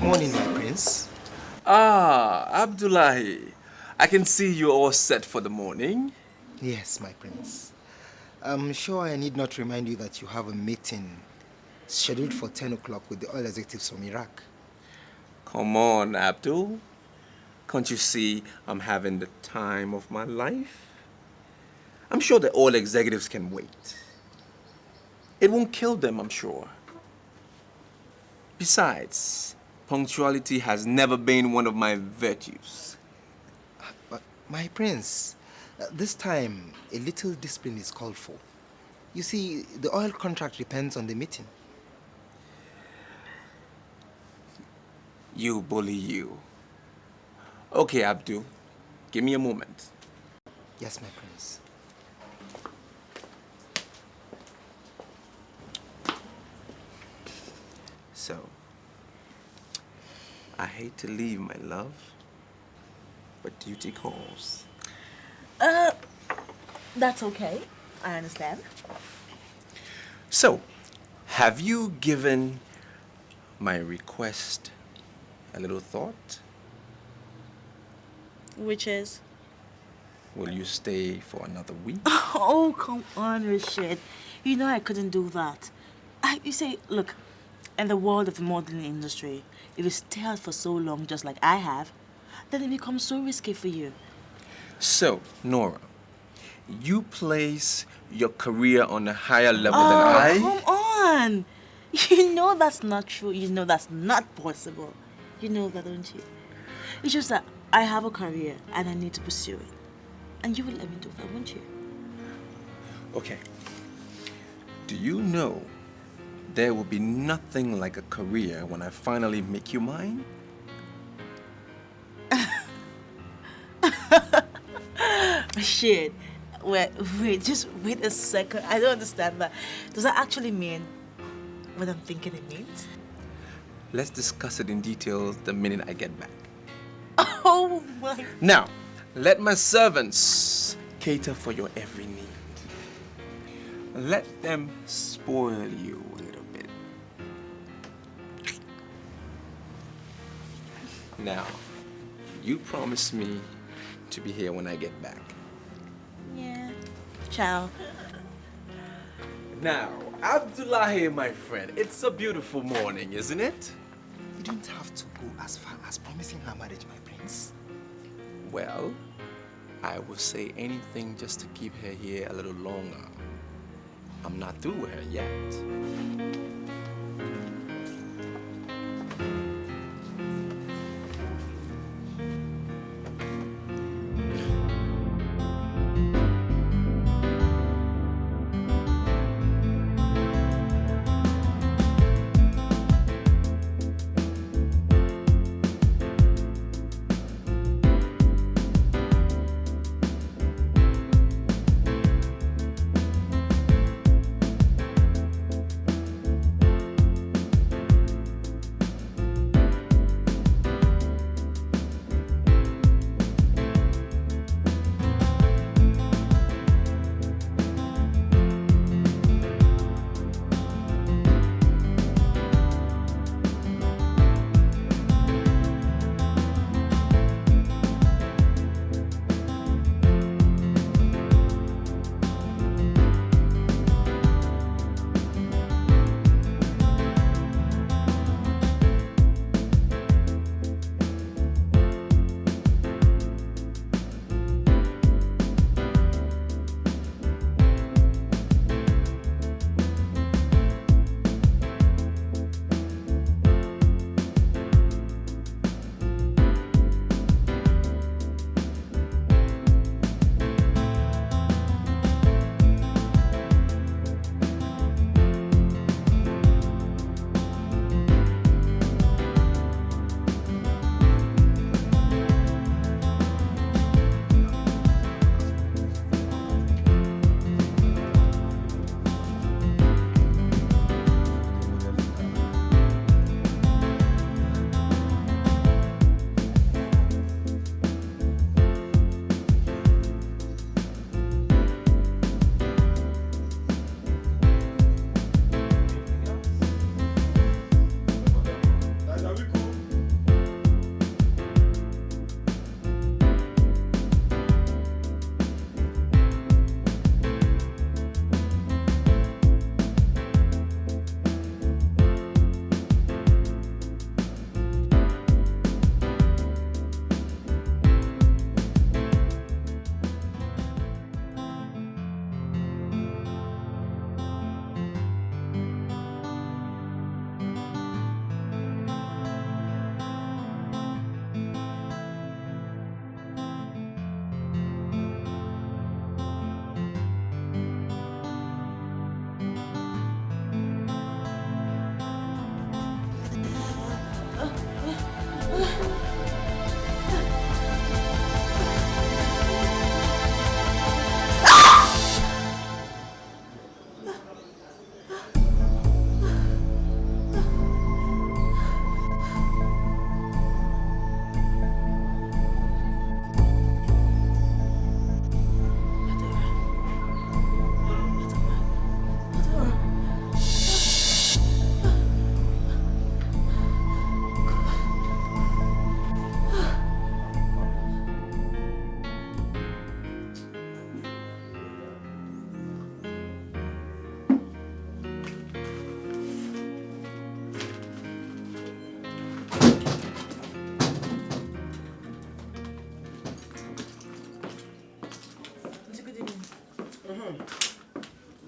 Morning, my prince. Ah, Abdullahi. I can see you're all set for the morning. Yes, my prince. I'm sure I need not remind you that you have a meeting scheduled for 10 o'clock with the oil executives from Iraq. Come on, Abdul. Can't you see I'm having the time of my life? I'm sure the oil executives can wait. It won't kill them, I'm sure. Besides, punctuality has never been one of my virtues. But, my prince, this time a little discipline is called for. You see, the oil contract depends on the meeting. You bully you. Okay, Abdul. Give me a moment. Yes, my prince. So, I hate to leave, my love, but duty calls. That's okay. I understand. So, have you given my request a little thought? Which is? Will you stay for another week? Oh, come on, Rashid. You know I couldn't do that. You say, look, in the world of the modeling industry, if you stay out for so long, just like I have, then it becomes so risky for you. So, Nora, you place your career on a higher level than I? Come on. You know that's not true. You know that's not possible. You know that, don't you? It's just that I have a career and I need to pursue it. And you will let me do that, won't you? Okay. Do you know there will be nothing like a career when I finally make you mine? Shit. Wait, just wait a second. I don't understand that. Does that actually mean what I'm thinking it means? Let's discuss it in detail the minute I get back. Oh my. Now, let my servants cater for your every need. Let them spoil you a little bit. Now, you promise me to be here when I get back. Yeah. Ciao. Now, Abdullahi, my friend, it's a beautiful morning, isn't it? You don't have to go as far as promising her marriage, my prince. Well, I will say anything just to keep her here a little longer. I'm not through with her yet.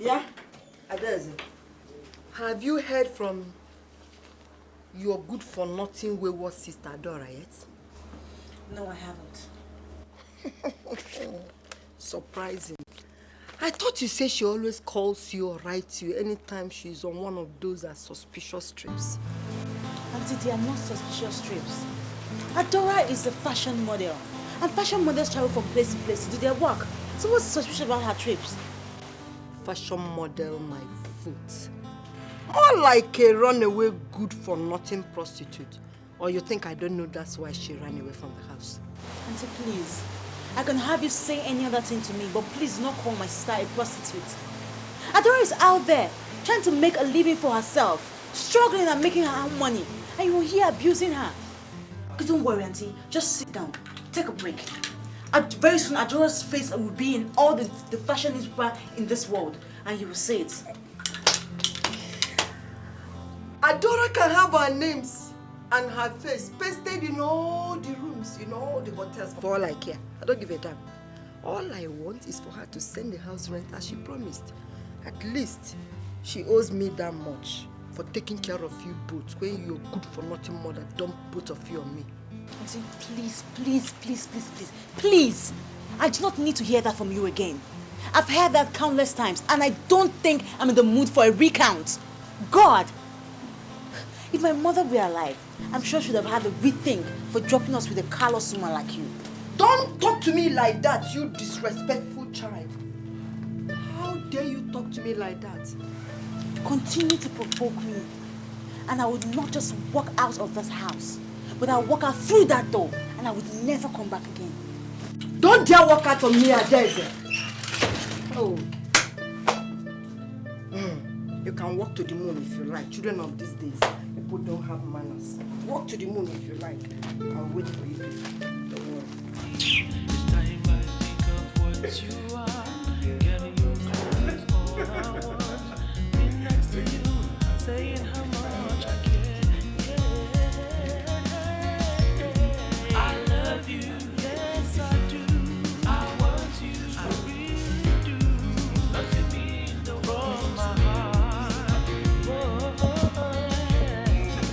Yeah, Adeze. Have you heard from your good-for-nothing wayward sister Dora yet? No, I haven't. Surprising. I thought you said she always calls you or writes you anytime she's on one of those suspicious trips. Auntie, they are not suspicious trips. Adora is a fashion model. And fashion models travel from place to place to do their work. So what's suspicious about her trips? Fashion model, my foot. More like a runaway good-for-nothing prostitute. Or you think I don't know that's why she ran away from the house? Auntie, please. I can have you say any other thing to me, but please do not call my sister a prostitute. Adora is out there, trying to make a living for herself, struggling and making her own money, and you will hear abusing her. Okay, don't worry, Auntie. Just sit down. Take a break. Very soon, Adora's face will be in all the fashion newspaper in this world, and you will see it. Adora can have her names and her face pasted in all the rooms, in all the hotels. For all I care, I don't give a damn. All I want is for her to send the house rent as she promised. At least she owes me that much for taking care of you both when your good-for-nothing mother dumped both of you on me. Auntie, please. I do not need to hear that from you again. I've heard that countless times, and I don't think I'm in the mood for a recount. God! If my mother were alive, I'm sure she would have had a rethink for dropping us with a callous woman like you. Don't talk to me like that, you disrespectful child. How dare you talk to me like that? Continue to provoke me, and I would not just walk out of this house, but I'll walk out through that door, and I would never come back again. Don't dare walk out on me, Adeze. Oh. You can walk to the moon if you like. Children of these days, people don't have manners. Walk to the moon if you like. I'll wait for you. Don't worry. Each time I think of what you are, getting you close, all I want, being next to you, saying how much I care. I love you, yes I do. I want you, I really do. Nothing mean the world from my heart.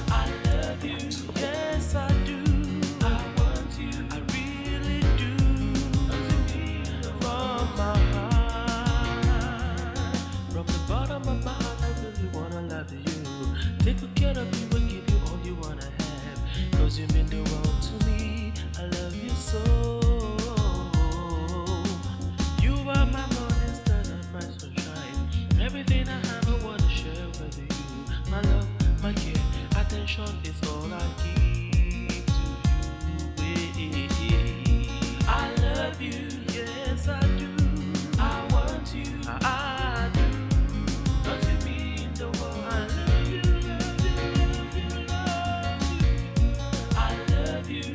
I love you, yes I do. I want you, I really do. Nothing mean from my heart. From the bottom of my heart, I really wanna love you. Take good care of you and give you all you wanna have. Cause you mean the world to me. I love you so. You are my morning star and my sunshine. Everything I have, I wanna share with you. My love, my care, attention is all I give to you. I love you, yes I do. I want you, I do. Don't you mean the world? I love you, love you, love you, love you. I love you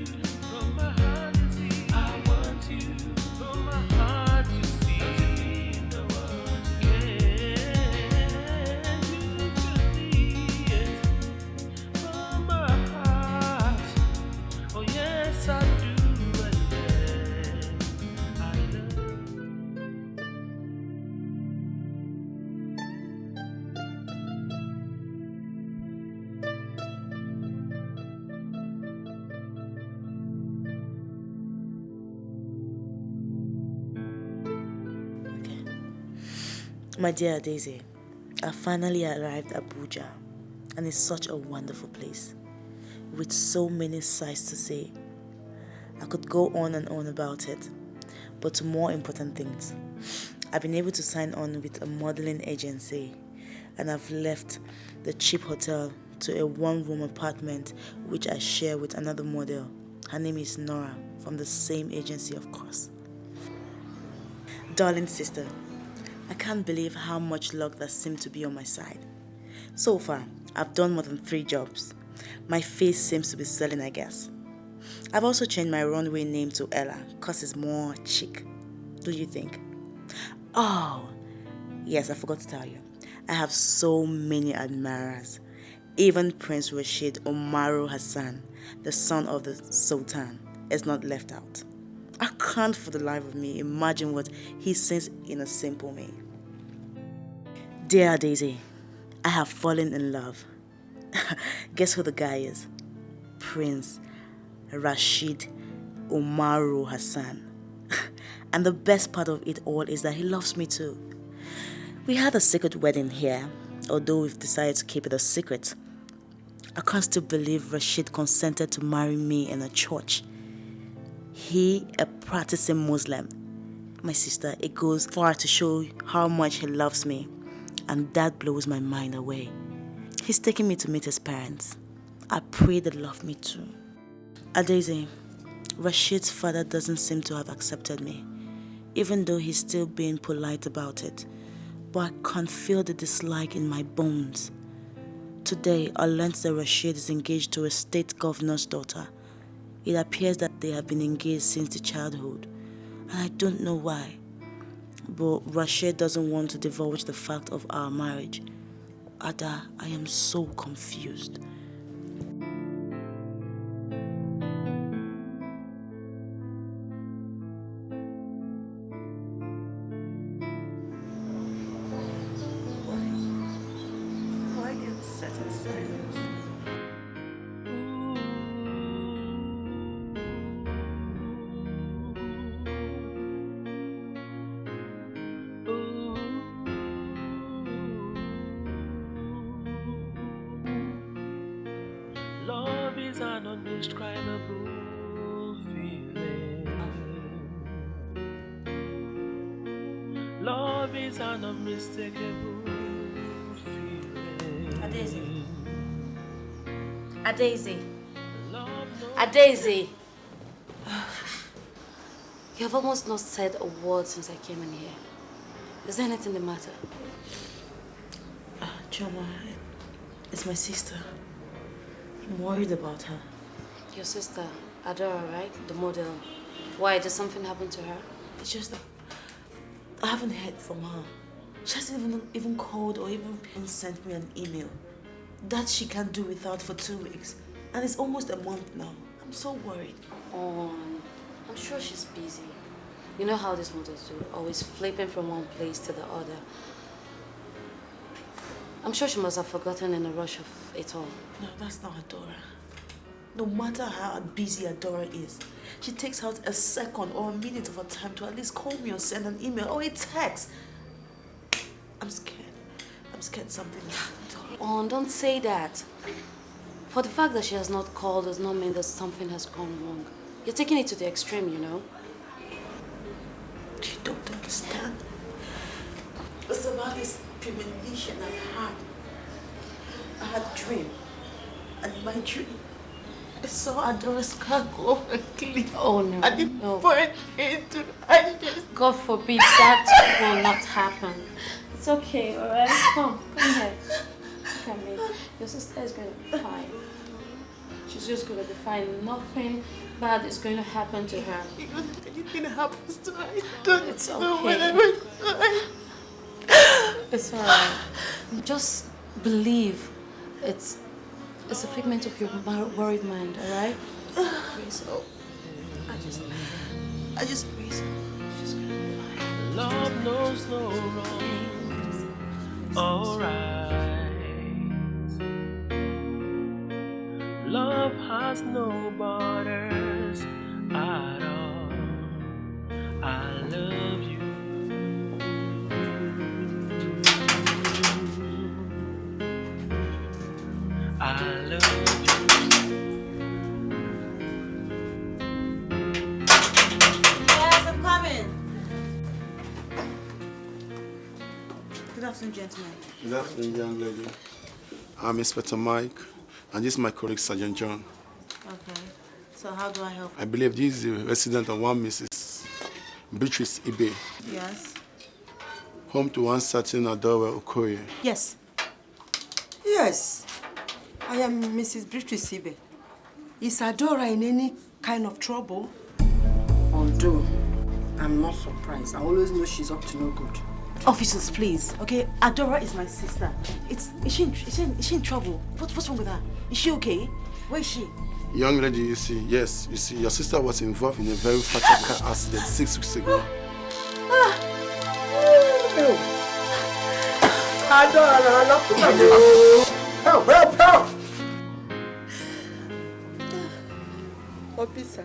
from my heart to see. I want you from my heart to see. Don't you mean the world? Can you believe it? From my heart. Oh yes I do. I love you. Okay. My dear Daisy, I finally arrived at Abuja, and it's such a wonderful place, with so many sights to see. I could go on and on about it, but to more important things. I've been able to sign on with a modeling agency, and I've left the cheap hotel to a one-room apartment which I share with another model. Her name is Nora, from the same agency, of course. Darling sister, I can't believe how much luck that seemed to be on my side. So far, I've done more than 3 jobs. My face seems to be selling, I guess. I've also changed my runway name to Ella, cause it's more chic. Do you think? Oh, yes, I forgot to tell you. I have so many admirers. Even Prince Rashid Omaru Hassan, the son of the Sultan, is not left out. I can't for the life of me imagine what he sees in a simple me. Dear Daisy, I have fallen in love. Guess who the guy is? Prince Rashid Umaru Hassan. And the best part of it all is that he loves me too. We had a secret wedding here, although we've decided to keep it a secret. I can't still believe Rashid consented to marry me in a church. He, a practicing Muslim. My sister, it goes far to show how much he loves me, and that blows my mind away. He's taking me to meet his parents. I pray they love me too. Daisy, Rashid's father doesn't seem to have accepted me, even though he's still being polite about it. But I can feel the dislike in my bones. Today, I learned that Rashid is engaged to a state governor's daughter. It appears that they have been engaged since the childhood, and I don't know why. But Rashid doesn't want to divulge the fact of our marriage. Ada, I am so confused. Why did set in silence? Love is an undescribable feeling. Love is an unmistakable feeling. Daisy. Daisy. Love Daisy. You have almost not said a word since I came in here. Is there anything the matter? Choma, it's my sister. I'm worried about her. Your sister, Adora, right? The model. Why? Did something happen to her? It's just that I haven't heard from her. She hasn't even called or even sent me an email. That she can't do without for 2 weeks. And it's almost a month now. I'm so worried. I'm sure she's busy. You know how these models do, always flipping from one place to the other. I'm sure she must have forgotten in the rush of it all. No, that's not Adora. No matter how busy Adora is, she takes out a second or a minute of her time to at least call me or send an email or a text. I'm scared. I'm scared something will happen to her. Oh, don't say that. For the fact that she has not called does not mean that something has gone wrong. You're taking it to the extreme, you know? You don't understand. It's about this premonition I've had. I had a dream. And in my dream, I saw Adora's car go over a cliff. Oh, no. And it No. burned into ashes. God forbid that will not happen. It's okay, alright? Come here. Look at me. Your sister is going to be fine. She's just going to be fine. Nothing bad is going to happen to her. Even if anything happens to her, I don't It's know okay. when I will die. It's alright. Just believe it's a figment of your worried mind, alright? So, I just pray so. She's gonna be fine. Love knows no wrong. Alright. Love has no borders at all. I love you. I love you. Yes, I'm coming. Good afternoon, gentlemen. Good afternoon, young lady. I'm Inspector Mike, and this is my colleague, Sergeant John. Okay. So how do I help? I believe this is the resident of one Mrs. Beatrice Ibe, Yes. home to one certain Adora Okoye. Yes. Yes, I am Mrs. Beatrice Ibe. Is Adora in any kind of trouble? Although, I'm not surprised. I always know she's up to no good. Officers, please. Okay, Adora is my sister. Is she in trouble? What's wrong with her? Is she okay? Where is she? Young lady, you see, your sister was involved in a very fatal car accident 6 weeks ago. Help, help, help! Officer,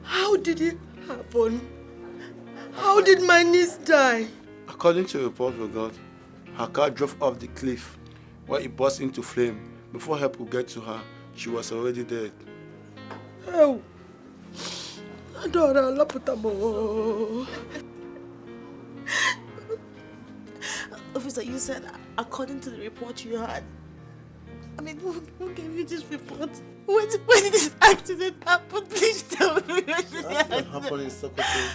how did it happen? How did my niece die? According to reports we got, her car drove off the cliff where it burst into flame. Before help could get to her, she was already dead. Oh, Adora Laputamo. Officer, you said according to the report you had. I mean, who gave you this report? When did this accident happen? Please tell me. That's what happened in Sokoto.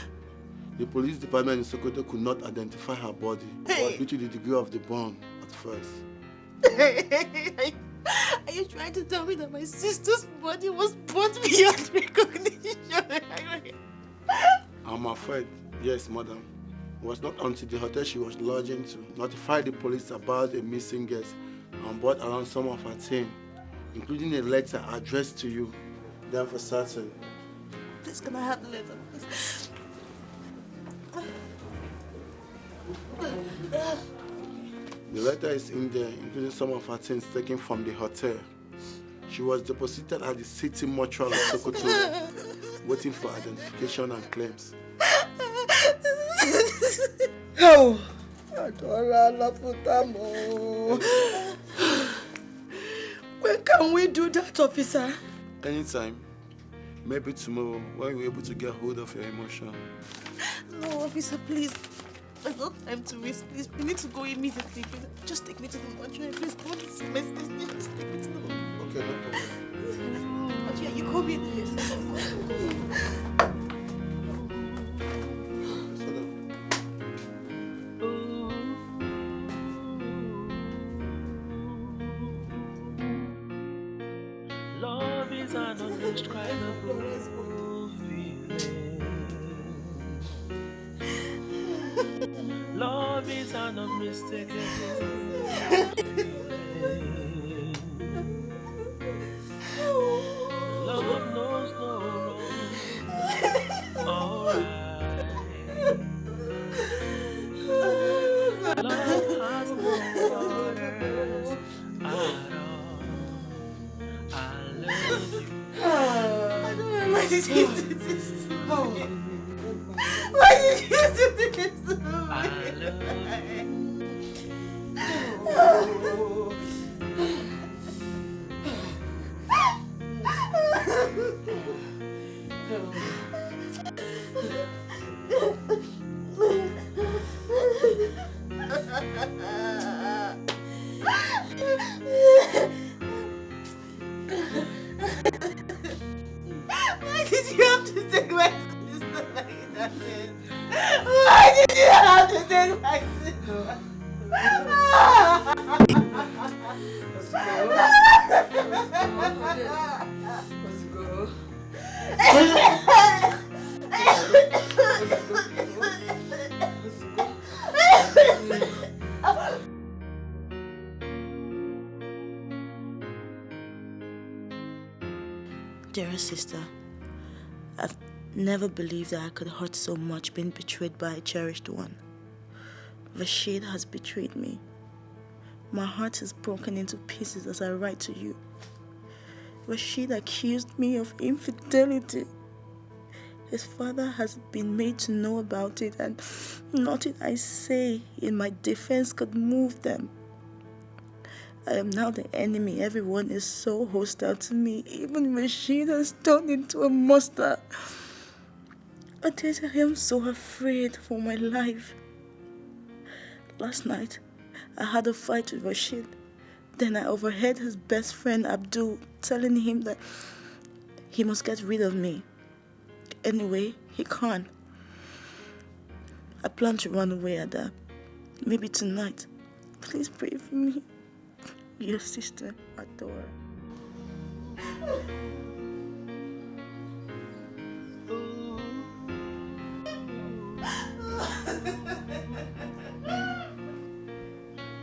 The police department in Sokoto could not identify her body, due to the degree of the burn at first. Are you trying to tell me that my sister's body was burned beyond recognition? I'm afraid, yes, madam. It was not until the hotel she was lodging to notified the police about a missing guest and brought around some of her team, including a letter addressed to you. Then for certain. Please, can I have the letter? Please? The letter is in there, including some of her things taken from the hotel. She was deposited at the city mortuary of Sokoto, waiting for identification and claims. Oh, Adora Laputamo. When can we do that, officer? Anytime. Maybe tomorrow, when you're able to get hold of your emotion. No, officer, please. There's no time to waste. Please, we need to go immediately. Please, just take me to the mortuary. Please, don't see my sister. Just take me to the mortuary. Okay, no problem. But yeah, you call me in the yes. Love is an indescribable feeling. Love is an unmistakable feeling. Love knows no wrong. Alright. Love has no borders at all. I love you. Why did you do this to me? Why did you do this to me? I love you. Why did you have to take my sister like that? Why did you have to take my sister? Let's go. Dearest sister, I've never believed that I could hurt so much being betrayed by a cherished one. Rashid has betrayed me. My heart is broken into pieces as I write to you. Rashid accused me of infidelity. His father has been made to know about it, and nothing I say in my defense could move them. I am now the enemy. Everyone is so hostile to me. Even Rashid has turned into a monster. I am so afraid for my life. Last night, I had a fight with Rashid. Then I overheard his best friend Abdul telling him that he must get rid of me. Anyway, he can't. I plan to run away at that. Maybe tonight. Please pray for me. Your sister, Adora.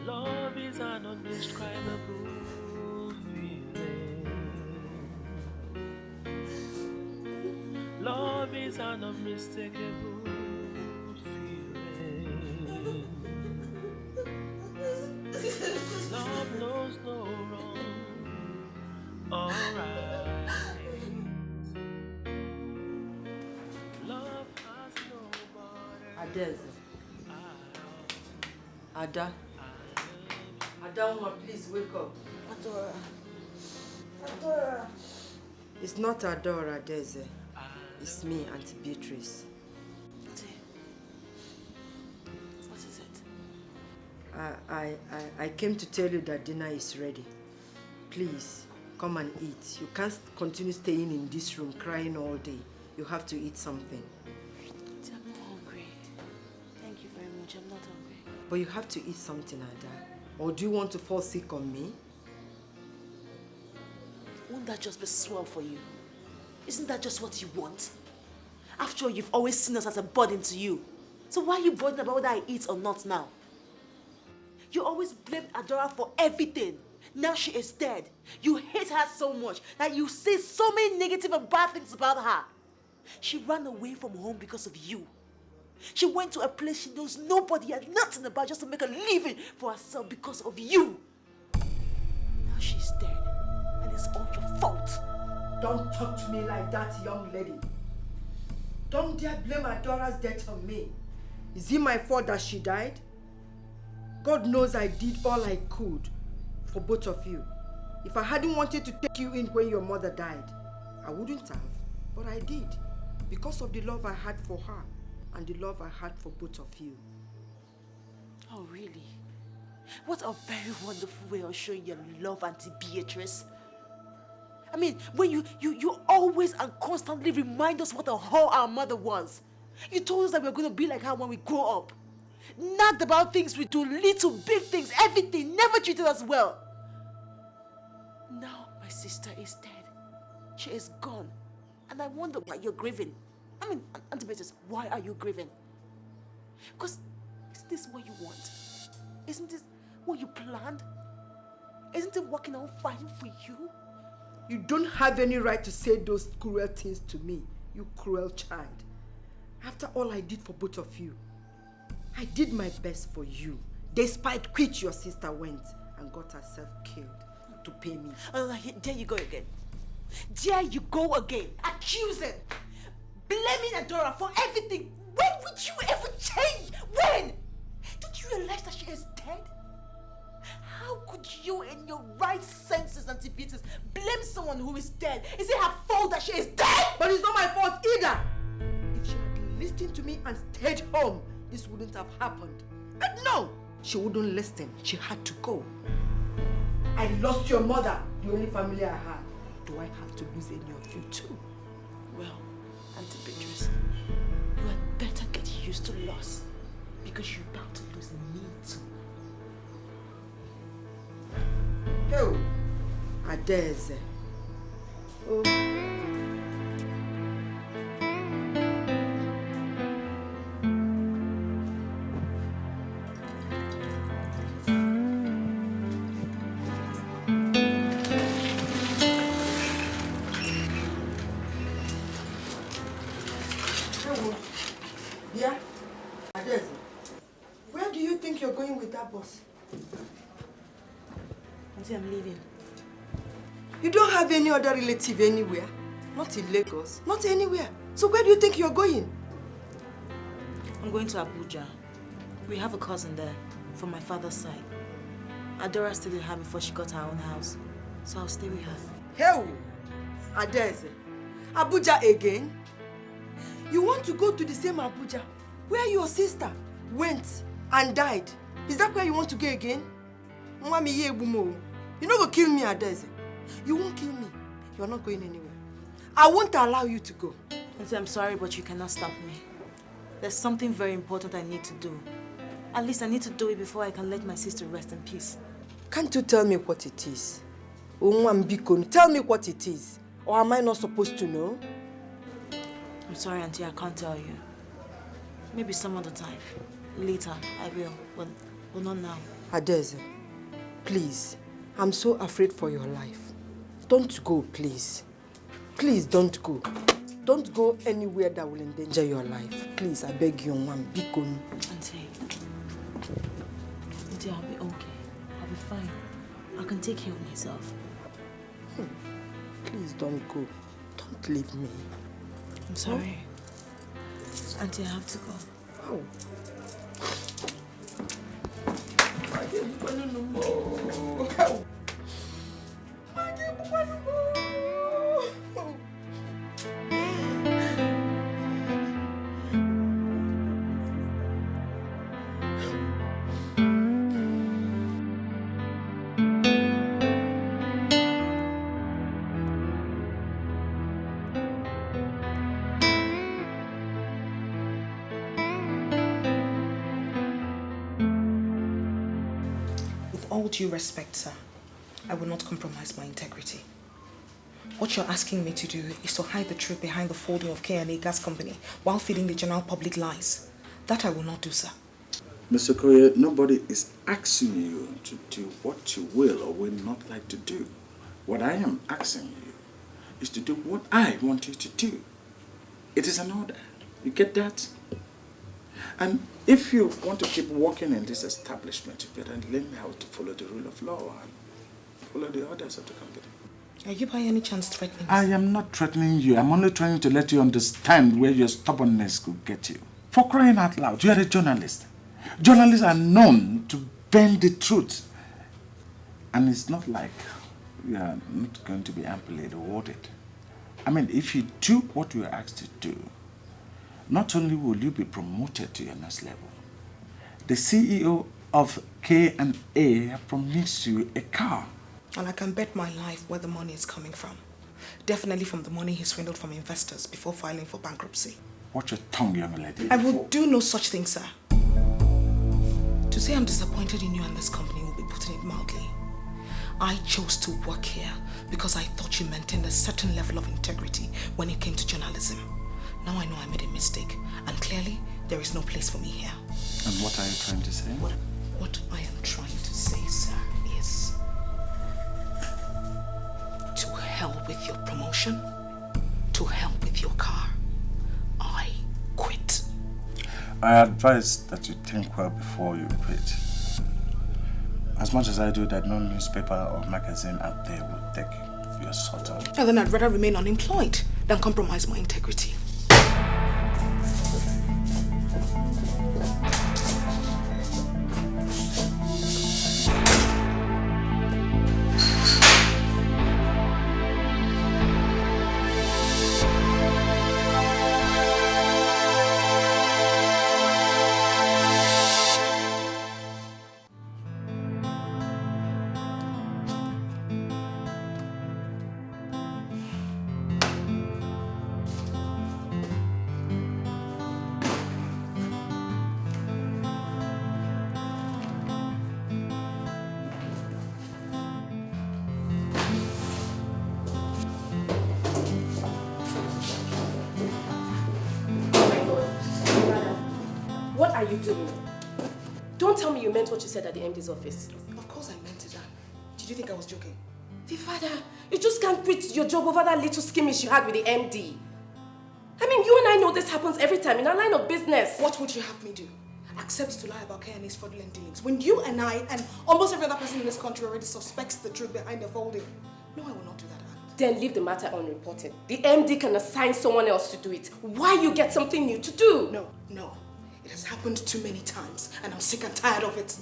Love is an indescribable feeling. Love is an unmistakable feeling. Adeze. Ada. Ada, please wake up. Adora. Adora. It's not Adora, Adeze. It's me, Auntie Beatrice. Auntie. What is it? I came to tell you that dinner is ready. Please, come and eat. You can't continue staying in this room crying all day. You have to eat something. Auntie, I'm not hungry. Thank you very much. I'm not hungry. But you have to eat something, Ada. Or do you want to fall sick on me? Won't that just be swell for you? Isn't that just what you want? After all, you've always seen us as a burden to you. So why are you bothered about whether I eat or not now? You always blamed Adora for everything. Now she is dead. You hate her so much that you say so many negative and bad things about her. She ran away from home because of you. She went to a place she knows nobody and nothing about just to make a living for herself because of you. Now she's dead. And it's all your fault. Don't talk to me like that, young lady. Don't dare blame Adora's death on me. Is it my fault that she died? God knows I did all I could for both of you. If I hadn't wanted to take you in when your mother died, I wouldn't have. But I did. Because of the love I had for her and the love I had for both of you. Oh, really? What a very wonderful way of showing your love, Auntie Beatrice. I mean, when you always and constantly remind us what a whore our mother was. You told us that we were going to be like her when we grow up. Not about things we do, little, big things, everything. Never treated us well. Now my sister is dead. She is gone. And I wonder why you're grieving. I mean, Auntie Beatrice, why are you grieving? Because isn't this what you want? Isn't this what you planned? Isn't it working out fine for you? You don't have any right to say those cruel things to me, you cruel child. After all I did for both of you, I did my best for you, despite which your sister went and got herself killed to pay me. Oh, there you go again. There you go again. Accusing. Blaming Adora for everything. When would you ever change? When? Don't you realize that she is dead? How could you, in your right senses, Auntie Beatrice, blame someone who is dead? Is it her fault that she is dead? But it's not my fault either. If she had listened to me and stayed home, this wouldn't have happened. But no, she wouldn't listen. She had to go. I lost your mother, the only family I had. Do I have to lose any of you too? Well, Auntie Beatrice, you had better get used to loss, because you're about to lose me too. Oh, Adeze. Oh. Yeah, Adeze. Where do you think you're going with that bus? Auntie, I'm leaving. You don't have any other relative anywhere? Not in Lagos, not anywhere. So where do you think you're going? I'm going to Abuja. We have a cousin there, from my father's side. Adora stayed with her before she got her own house, so I'll stay with her. Hell, Adeze, Abuja again? You want to go to the same Abuja where your sister went and died? Is that where you want to go again? You're not going to kill me, Adeze. You won't kill me. You're not going anywhere. I won't allow you to go. Auntie, I'm sorry, but you cannot stop me. There's something very important I need to do. At least I need to do it before I can let my sister rest in peace. Can't you tell me what it is? Tell me what it is. Or am I not supposed to know? I'm sorry, Auntie, I can't tell you. Maybe some other time. Later, I will. But not now. Adeze, please. I'm so afraid for your life. Don't go, please. Please don't go. Don't go anywhere that will endanger your life. Please, I beg you, Bikon. Auntie, I'll be okay. I'll be fine. I can take care of myself. Please don't go. Don't leave me. I'm sorry. Auntie, I have to go. Oh. With all due respect, sir, I will not compromise my integrity. What you're asking me to do is to hide the truth behind the folding of K&A Gas Company while feeding the general public lies. That I will not do, sir. Mr. Koye, nobody is asking you to do what you will or will not like to do. What I am asking you is to do what I want you to do. It is an order. You get that? And if you want to keep working in this establishment, you better learn how to follow the rule of law and follow the orders of the company. Are you by any chance threatening me? I am not threatening you. I'm only trying to let you understand where your stubbornness could get you. For crying out loud, you are a journalist. Journalists are known to bend the truth. And it's not like you are not going to be amply rewarded. I mean, if you do what you are asked to do, not only will you be promoted to your next level, the CEO of K&A promised you a car. And I can bet my life where the money is coming from. Definitely from the money he swindled from investors before filing for bankruptcy. Watch your tongue, young lady. I will do no such thing, sir. To say I'm disappointed in you and this company will be putting it mildly. I chose to work here because I thought you maintained a certain level of integrity when it came to journalism. Now I know I made a mistake, and clearly there is no place for me here. And what are you trying to say? What I am trying to say, sir, is to hell with your promotion, to hell with your car. I quit. I advise that you think well before you quit. As much as I do that, no newspaper or magazine out there will take your sort of. And then I'd rather remain unemployed than compromise my integrity. What are you doing? Don't tell me you meant what you said at the MD's office. Of course I meant it, Anne. Did you think I was joking? Father, you just can't quit your job over that little skirmish you had with the MD. I mean, you and I know this happens every time in our line of business. What would you have me do? Accept to lie about K&A's fraudulent dealings when you and I and almost every other person in this country already suspects the truth behind the folding? No, I will not do that, Anne. Then leave the matter unreported. The MD can assign someone else to do it. Why you get something new to do? No. It has happened too many times, and I'm sick and tired of it.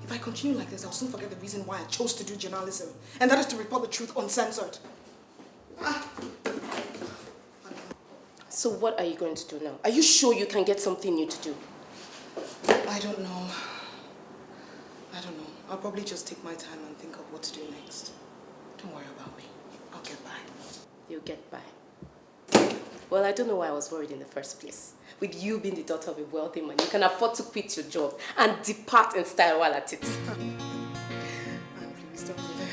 If I continue like this, I'll soon forget the reason why I chose to do journalism, and that is to report the truth uncensored. So what are you going to do now? Are you sure you can get something new to do? I don't know. I'll probably just take my time and think of what to do next. Don't worry about me. I'll get by. You'll get by. Well, I don't know why I was worried in the first place. With you being the daughter of a wealthy man, you can afford to quit your job and depart in style while at it. And please don't do that.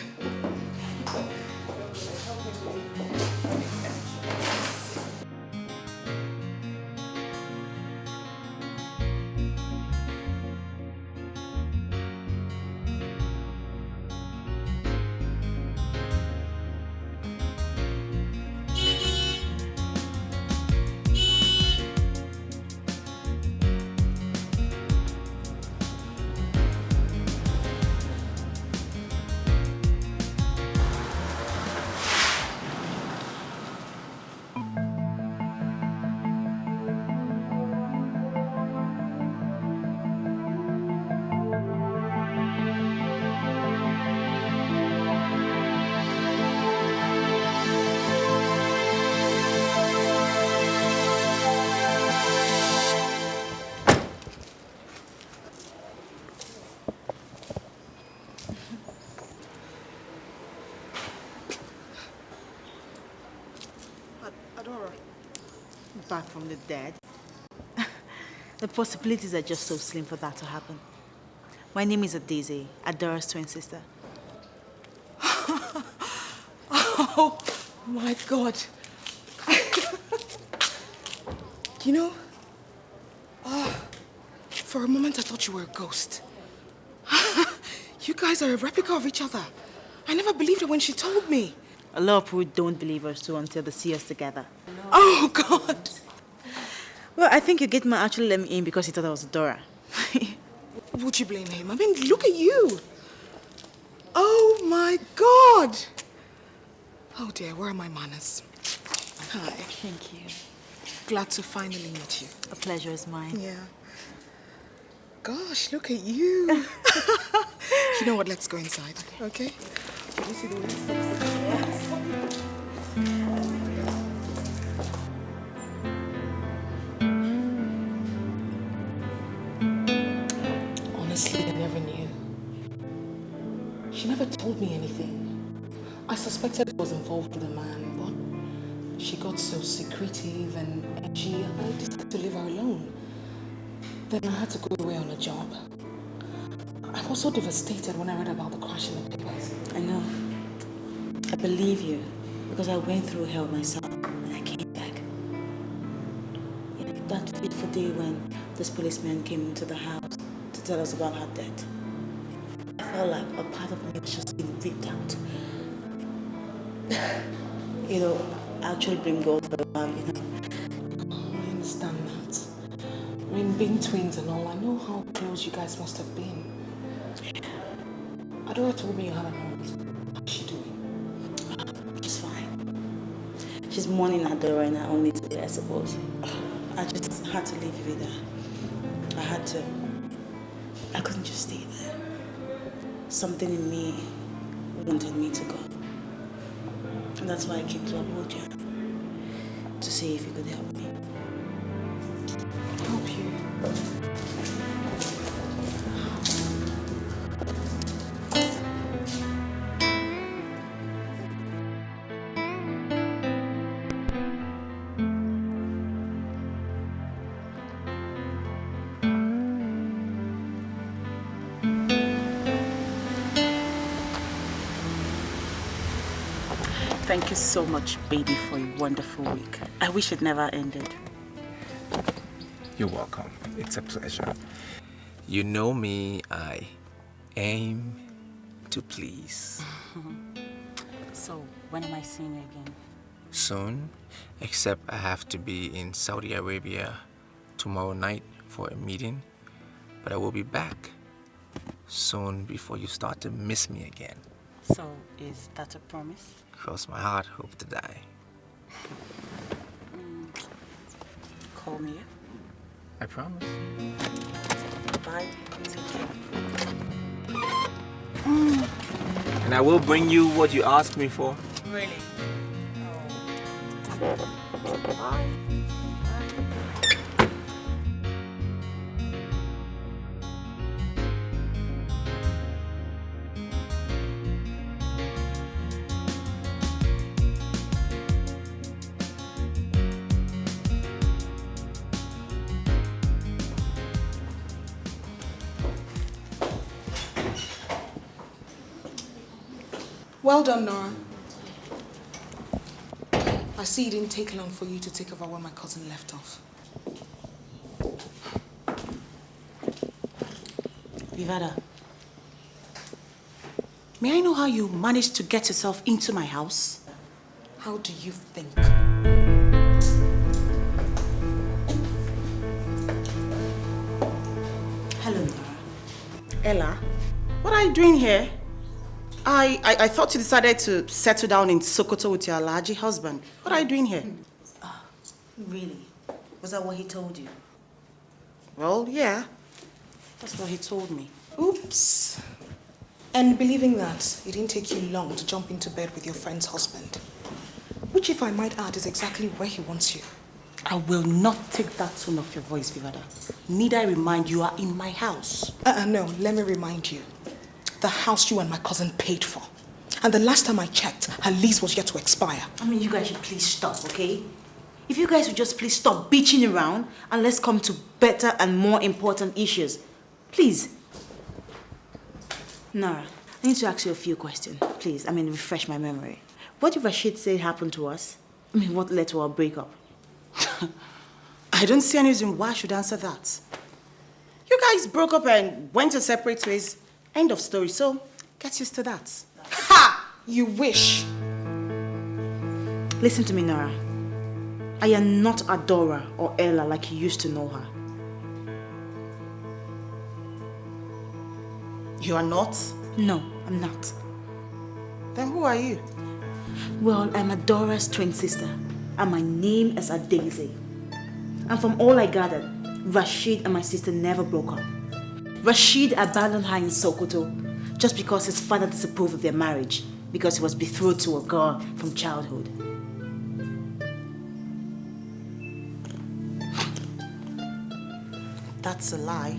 Back from the dead? The possibilities are just so slim for that to happen. My name is Daisy, Adora's twin sister. Oh my God. You know, for a moment I thought you were a ghost. You guys are a replica of each other. I never believed her when she told me. A lot of people don't believe us too until they see us together. Oh God. Well, I think your gate man actually let me in because he thought I was Dora. Would you blame him? I mean, look at you. Oh my God. Oh dear, where are my manners? Hi. Thank you. Glad to finally meet you. A pleasure is mine. Yeah. Gosh, look at you. You know what? Let's go inside, okay? Did you see the way it's Honestly, I never knew. She never told me anything. I suspected it was involved with a man, but she got so secretive and edgy, I decided to leave her alone. Then I had to go away on a job. I was so devastated when I read about the crash in the papers. I know. I believe you because I went through hell myself and I came back. You know, that fateful day when this policeman came into the house to tell us about her death. I felt like a part of me was just being ripped out. You know, I actually blamed God for a while, you know. I understand that. I mean, being twins and all, I know how close you guys must have been. Adora told me you had an aunt. How's she doing? She's fine. She's mourning Adora in her own little way, I suppose. I just had to leave with her. I had to. I couldn't just stay there. Something in me wanted me to go. And that's why I came to Abuja. To see if you could help me. Help you? Thank you so much, baby, for a wonderful week. I wish it never ended. You're welcome. It's a pleasure. You know me, I aim to please. So, when am I seeing you again? Soon, except I have to be in Saudi Arabia tomorrow night for a meeting. But I will be back soon before you start to miss me again. So, is that a promise? Cross my heart, hope to die. Call me, yeah? I promise. Bye. Take care. And I will bring you what you asked me for. Really? Bye. Well done, Nora. I see it didn't take long for you to take over where my cousin left off. Vivada, may I know how you managed to get yourself into my house? How do you think? Hello, Nora. Ella, what are you doing here? I thought you decided to settle down in Sokoto with your Alhaji husband. What are you doing here? Really? Was that what he told you? Well, yeah. That's what he told me. Oops. And believing that, it didn't take you long to jump into bed with your friend's husband. Which, if I might add, is exactly where he wants you. I will not take that tone of your voice, Vivada. Need I remind you are in my house? No, let me remind you. The house you and my cousin paid for. And the last time I checked, her lease was yet to expire. I mean, you guys should please stop, okay? If you guys would just please stop bitching around and let's come to better and more important issues. Please. Nara, I need to ask you a few questions. Please, refresh my memory. What did Rashid say happened to us? What led to our breakup? I don't see any reason why I should answer that. You guys broke up and went to separate ways. End of story. So, get used to that. Ha! You wish. Listen to me, Nara. I am not Adora or Ella like you used to know her. You are not? No, I'm not. Then who are you? Well, I'm Adora's twin sister, and my name is Daisy. And from all I gathered, Rashid and my sister never broke up. Rashid abandoned her in Sokoto just because his father disapproved of their marriage because he was betrothed to a girl from childhood. That's a lie.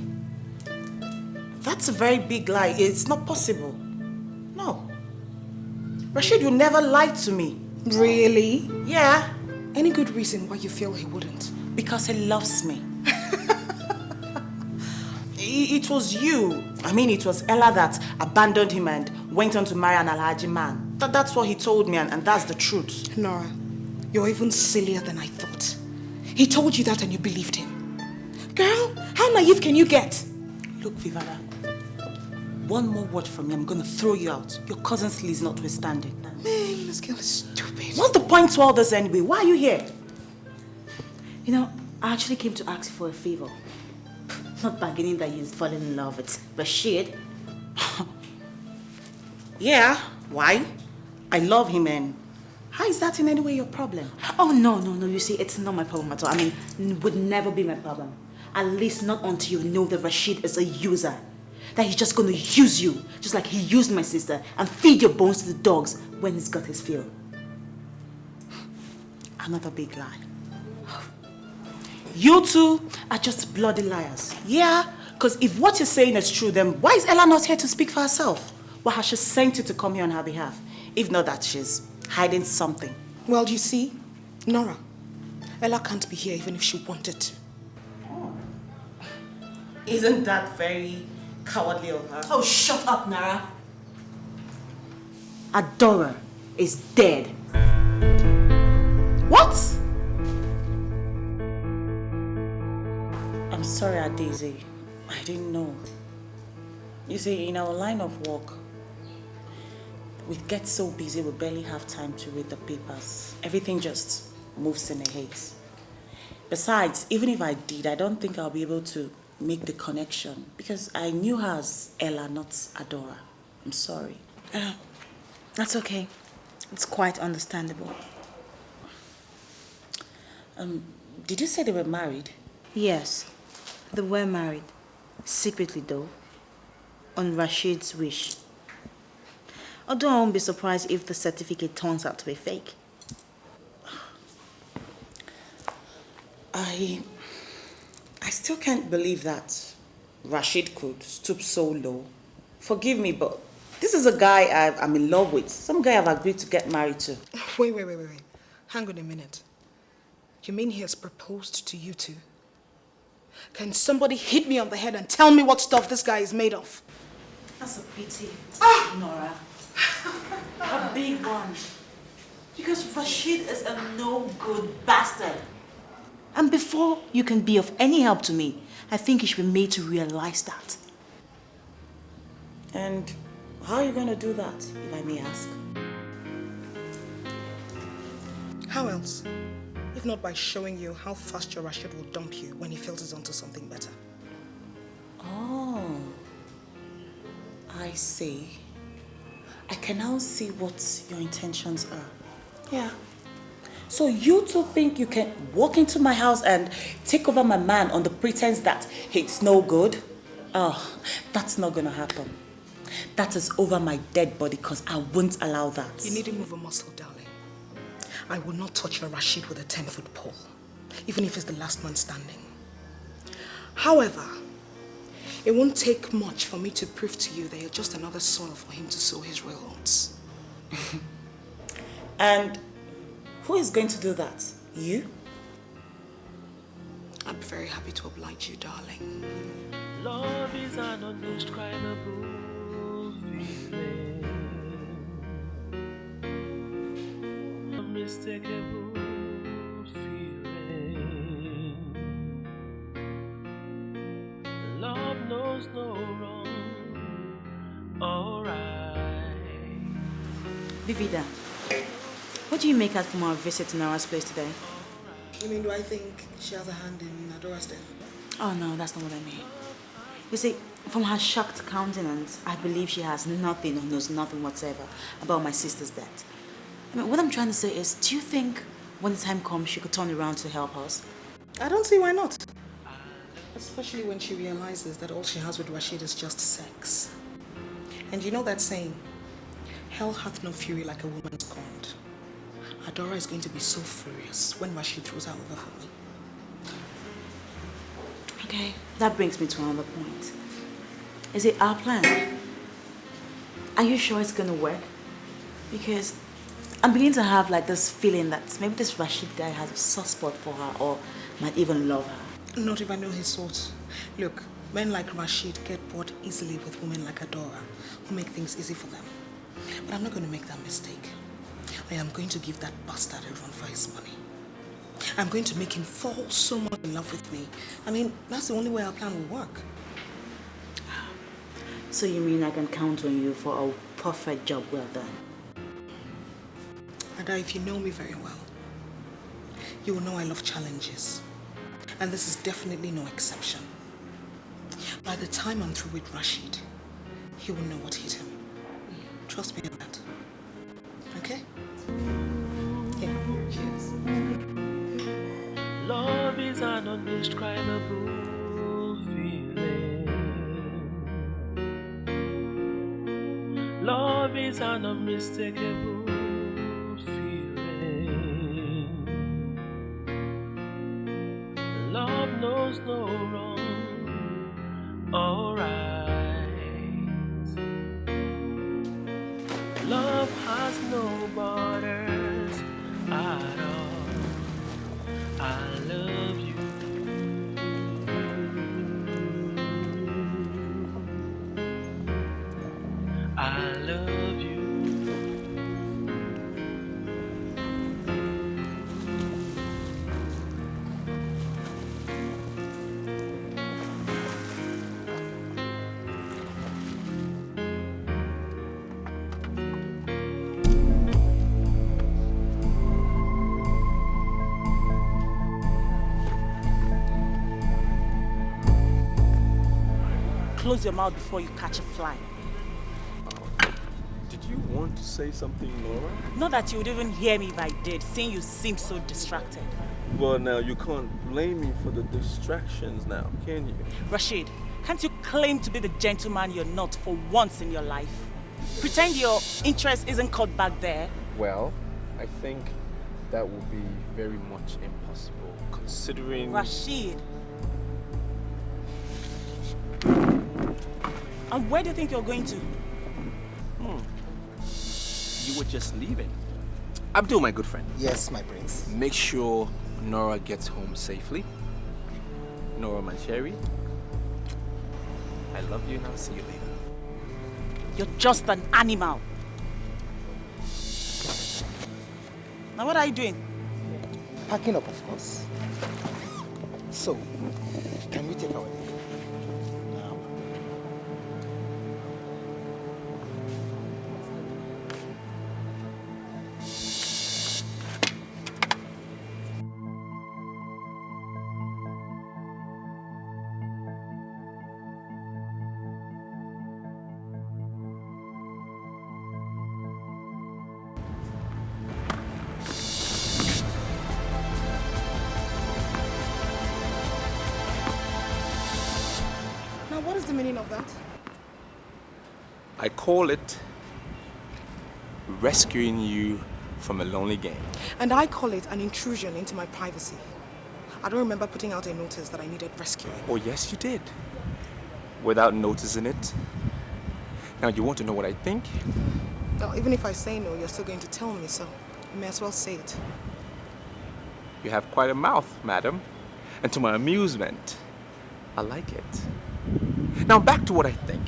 That's a very big lie. It's not possible. No. Rashid will never lie to me. Really? Yeah. Any good reason why you feel he wouldn't? Because he loves me. It was you. It was Ella that abandoned him and went on to marry an Alhaji man. That's what he told me, and that's the truth. Nora, you're even sillier than I thought. He told you that and you believed him. Girl, how naive can you get? Look, Vivada, one more word from me, I'm going to throw you out. Your cousin's Liz notwithstanding. Man, this girl is stupid. What's the point to all this anyway? Why are you here? I actually came to ask you for a favor. Not bargaining that you've fallen in love with Rashid. Yeah, why? I love him, and how is that in any way your problem? Oh, no. You see, it's not my problem at all. It would never be my problem. At least not until you know that Rashid is a user. That he's just going to use you, just like he used my sister, and feed your bones to the dogs when he's got his fill. Another big lie. You two are just bloody liars. Yeah, because if what you're saying is true, then why is Ella not here to speak for herself? Why has she sent you to come here on her behalf? If not that she's hiding something. Well, you see, Nora, Ella can't be here even if she wanted to. Isn't that very cowardly of her? Oh, shut up, Nara. Adora is dead. What? I'm sorry, Daisy. I didn't know. You see, in our line of work, we get so busy we barely have time to read the papers. Everything just moves in a haze. Besides, even if I did, I don't think I'll be able to make the connection because I knew her as Ella, not Adora. I'm sorry. That's okay. It's quite understandable. Did you say they were married? Yes, they were married. Secretly though. On Rashid's wish. Although I won't be surprised if the certificate turns out to be fake. I still can't believe that Rashid could stoop so low. Forgive me, but this is a guy I'm in love with. Some guy I've agreed to get married to. Wait. Hang on a minute. You mean he has proposed to you two? Can somebody hit me on the head and tell me what stuff this guy is made of? That's a pity, Nora. A big one. Because Rashid is a no-good bastard. And before you can be of any help to me, I think you should be made to realize that. And how are you going to do that, if I may ask? How else? If not by showing you how fast your Rashid will dump you when he feels he's onto something better. Oh, I see. I can now see what your intentions are. Yeah. So you two think you can walk into my house and take over my man on the pretense that it's no good? Oh, that's not gonna happen. That is over my dead body because I won't allow that. You needn't move a muscle, darling. I will not touch your Rashid with a 10-foot pole, even if it's the last man standing. However, it won't take much for me to prove to you that you're just another soil for him to sow his real oats. And who is going to do that? You? be very happy to oblige you, darling. Love is an undescribable feeling, unmistakable feeling. Love knows no wrong. Alright. Vivida, what do you make out from our visit to Nora's place today? You mean, do I think she has a hand in Adora's death? Oh no, that's not what I mean. You see, from her shocked countenance, I believe she has nothing or knows nothing whatsoever about my sister's death. I mean, what I'm trying to say is, do you think when the time comes she could turn around to help us? I don't see why not. Especially when she realizes that all she has with Rashid is just sex. And you know that saying, hell hath no fury like a woman scorned. Adora is going to be so furious when Rashid throws her over for me. Okay, that brings me to another point. Is it our plan? Are you sure it's gonna work? Because I'm beginning to have like this feeling that maybe this Rashid guy has a soft spot for her or might even love her. Not if I know his sort. Look, men like Rashid get bored easily with women like Adora, who make things easy for them. But I'm not going to make that mistake. I am going to give that bastard a run for his money. I'm going to make him fall so much in love with me. I mean, that's the only way our plan will work. So you mean I can count on you for a perfect job well done? Ada, if you know me very well, you will know I love challenges. And this is definitely no exception. By the time I'm through with Rashid, he will know what hit him. Trust me on that. Okay? Yeah. Cheers. Love is an undescribable feeling. Love is an unmistakable feeling. Love knows no wrong. Alright. Love has no borders at all. I love you. I love you. Close your mouth before you catch a fly. Did you want to say something, Nora? Not that you would even hear me if I did, seeing you seem so distracted. Well, now you can't blame me for the distractions now, can you? Rashid, can't you claim to be the gentleman you're not for once in your life? Pretend your interest isn't caught back there. Well, I think that would be very much impossible, considering... Rashid. And where do you think you're going to? You were just leaving. Abdul, my good friend. Yes, my prince. Make sure Nora gets home safely. Nora Mancheri, I love you and I'll see you later. You're just an animal. Now what are you doing? Packing up, of course. So, can we take our leave? Now. What is the meaning of that? I call it rescuing you from a lonely game. And I call it an intrusion into my privacy. I don't remember putting out a notice that I needed rescuing. Oh, yes, you did. Without noticing it. Now, you want to know what I think? Well, even if I say no, you're still going to tell me, so you may as well say it. You have quite a mouth, madam. And to my amusement, I like it. Now back to what I think.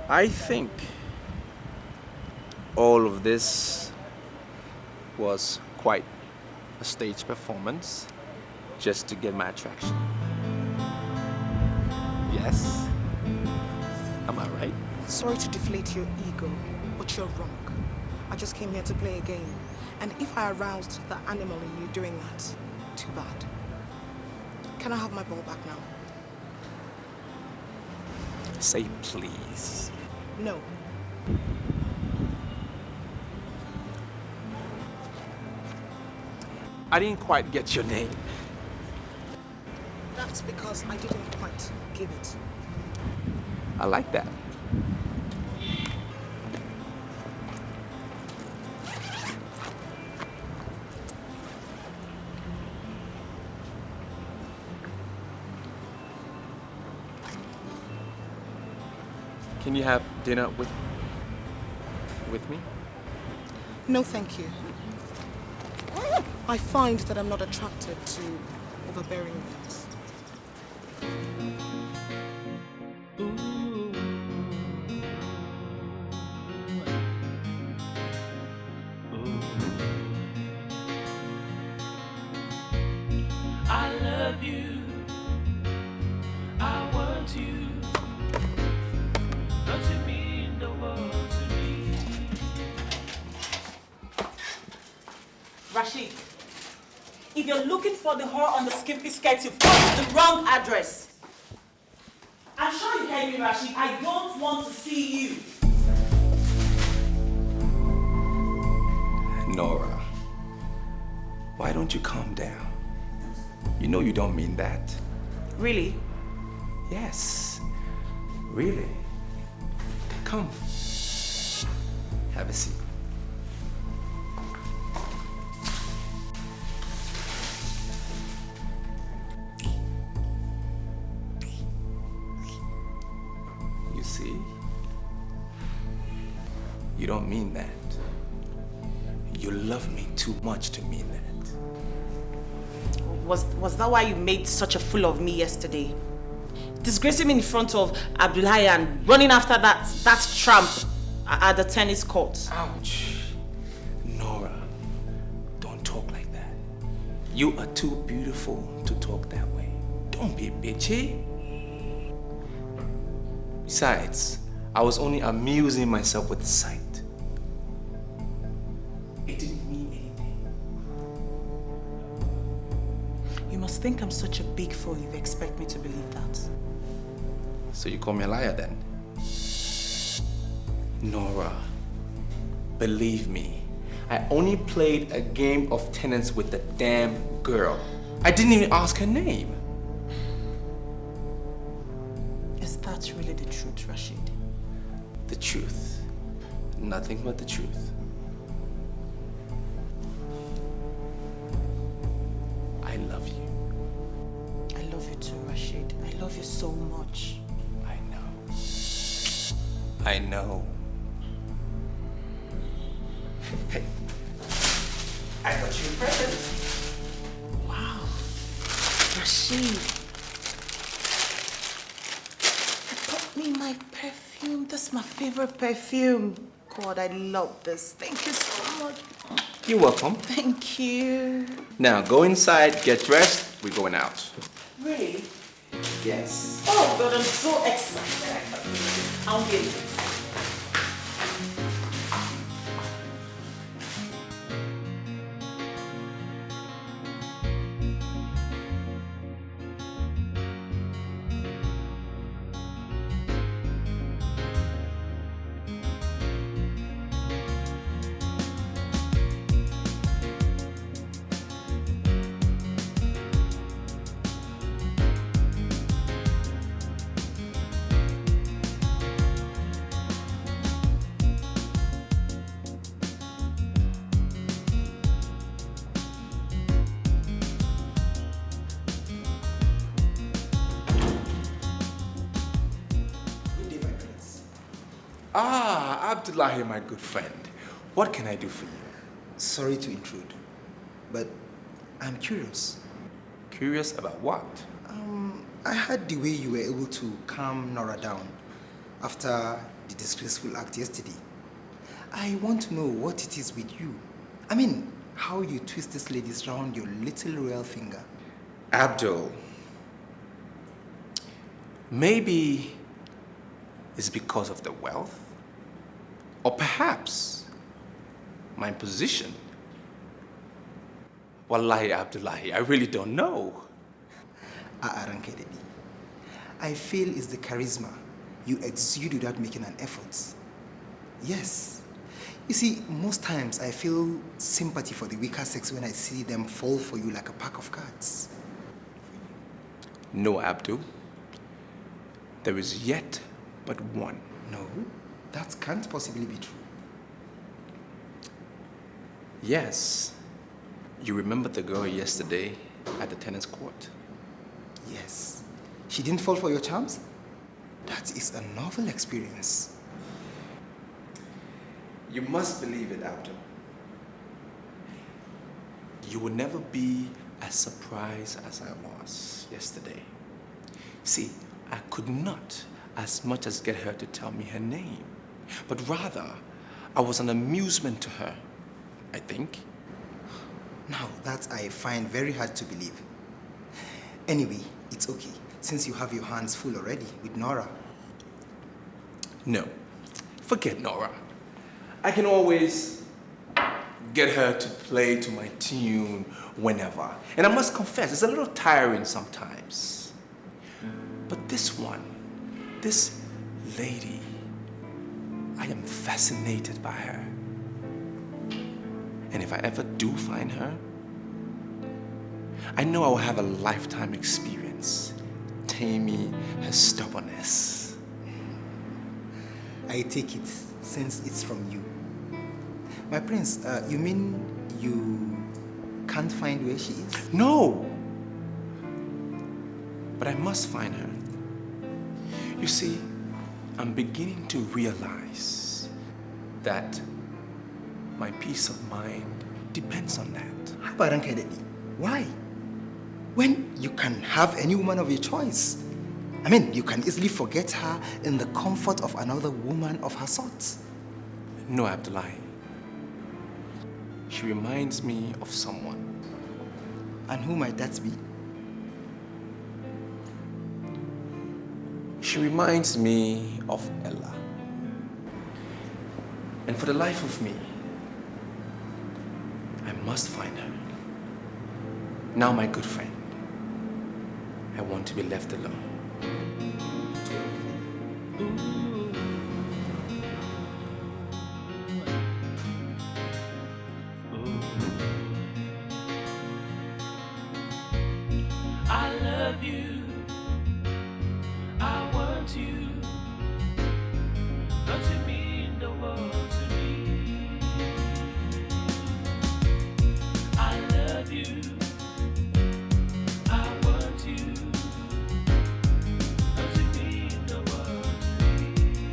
I think all of this was quite a stage performance just to get my attraction. Yes? Am I right? Sorry to deflate your ego, but you're wrong. I just came here to play a game. And if I aroused the animal in you doing that, too bad. Can I have my ball back now? Say please. No. I didn't quite get your name. That's because I didn't quite give it. I like that. Can you have dinner with me? No, thank you. I find that I'm not attracted to overbearing men. I love you. I want you. Don't you mean the world to me? Rashid, if you're looking for the whore on the skimpy skirt, you've come to the wrong address. I'm sure you heard me, Rashid. I don't want to see you. Nora, why don't you calm down? You know you don't mean that. Really? Yes, really. Come, have a seat. You see, you don't mean that. You love me too much to mean that. Was that why you made such a fool of me yesterday? Disgracing me in front of Abdullahi and running after that tramp at the tennis court. Ouch. Nora, don't talk like that. You are too beautiful to talk that way. Don't be bitchy. Besides, I was only amusing myself with the sight. It didn't mean anything. You must think I'm such a big fool if you expect me to believe that. So you call me a liar then? Nora, believe me, I only played a game of tennis with the damn girl. I didn't even ask her name. Is that really the truth, Rashid? The truth. Nothing but the truth. I love you. I love you too, Rashid. I love you so much. I know. I know. Hey, I got you a present. Wow. Rashid. You brought me my perfume. That's my favorite perfume. God, I love this. Thank you so much. You're welcome. Thank you. Now go inside, get dressed. We're going out. Really? Yes. Oh God, I'm so excited. I'll get it. Ah, Abdullahi, my good friend. What can I do for you? Sorry to intrude, but I'm curious. Curious about what? I heard the way you were able to calm Nora down after the disgraceful act yesterday. I want to know what it is with you. I mean, how you twist this ladies round your little royal finger. Abdul, maybe it's because of the wealth, or perhaps my position. Wallahi, Abdullahi, I really don't know. I feel it's the charisma you exude without making an effort. Yes. You see, most times I feel sympathy for the weaker sex when I see them fall for you like a pack of cards. No, Abdul. There is yet but one. No, that can't possibly be true. Yes. You remember the girl yesterday at the tennis court? Yes. She didn't fall for your charms? That is a novel experience. You must believe it, Abdul. You will never be as surprised as I was yesterday. See, I could not as much as get her to tell me her name, but rather, I was an amusement to her, I think. Now, that I find very hard to believe. Anyway, it's okay, since you have your hands full already with Nora. No, forget Nora. I can always get her to play to my tune whenever. And I must confess, it's a little tiring sometimes. But this one, this lady, I am fascinated by her. And if I ever do find her, I know I will have a lifetime experience taming her stubbornness. I take it, since it's from you. My prince, you mean you can't find where she is? No! But I must find her. You see, I'm beginning to realize that my peace of mind depends on that. Why? When you can have any woman of your choice. I mean, you can easily forget her in the comfort of another woman of her sort. No, Abdullahi. She reminds me of someone. And who might that be? She reminds me of Ella. And for the life of me, I must find her. Now, my good friend, I want to be left alone. I love you. I want you. Don't you mean the world to me? I love you. I want you. Don't you mean the world to me?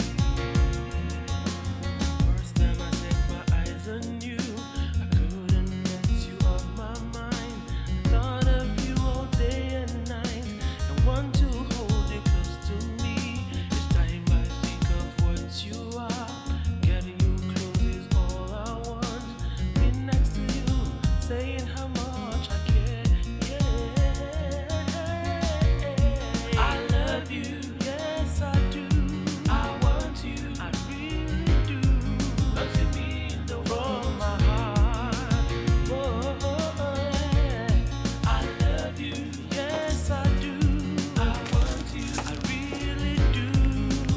First time I set my eyes on you, I couldn't get you off my mind. I thought of you all day and night. I want to hold you close to me. Each time I think of what you are, getting you close is all I want. Being next to you, saying how much I care. Yeah, I love you. Yes, I do. I want you. I really do. Don't you mean the world from my heart? Oh, yeah. I love you. Yes, I do. I want you. I really do.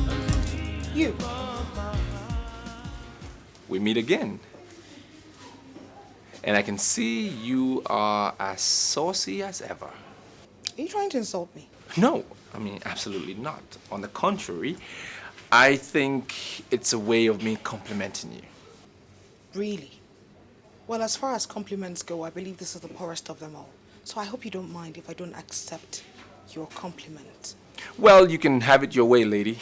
Don't you mean You. from my heart? We meet again. And I can see you are as saucy as ever. Are you trying to insult me? No, I mean, absolutely not. On the contrary, I think it's a way of me complimenting you. Really? Well, as far as compliments go, I believe this is the poorest of them all. So I hope you don't mind if I don't accept your compliment. Well, you can have it your way, lady.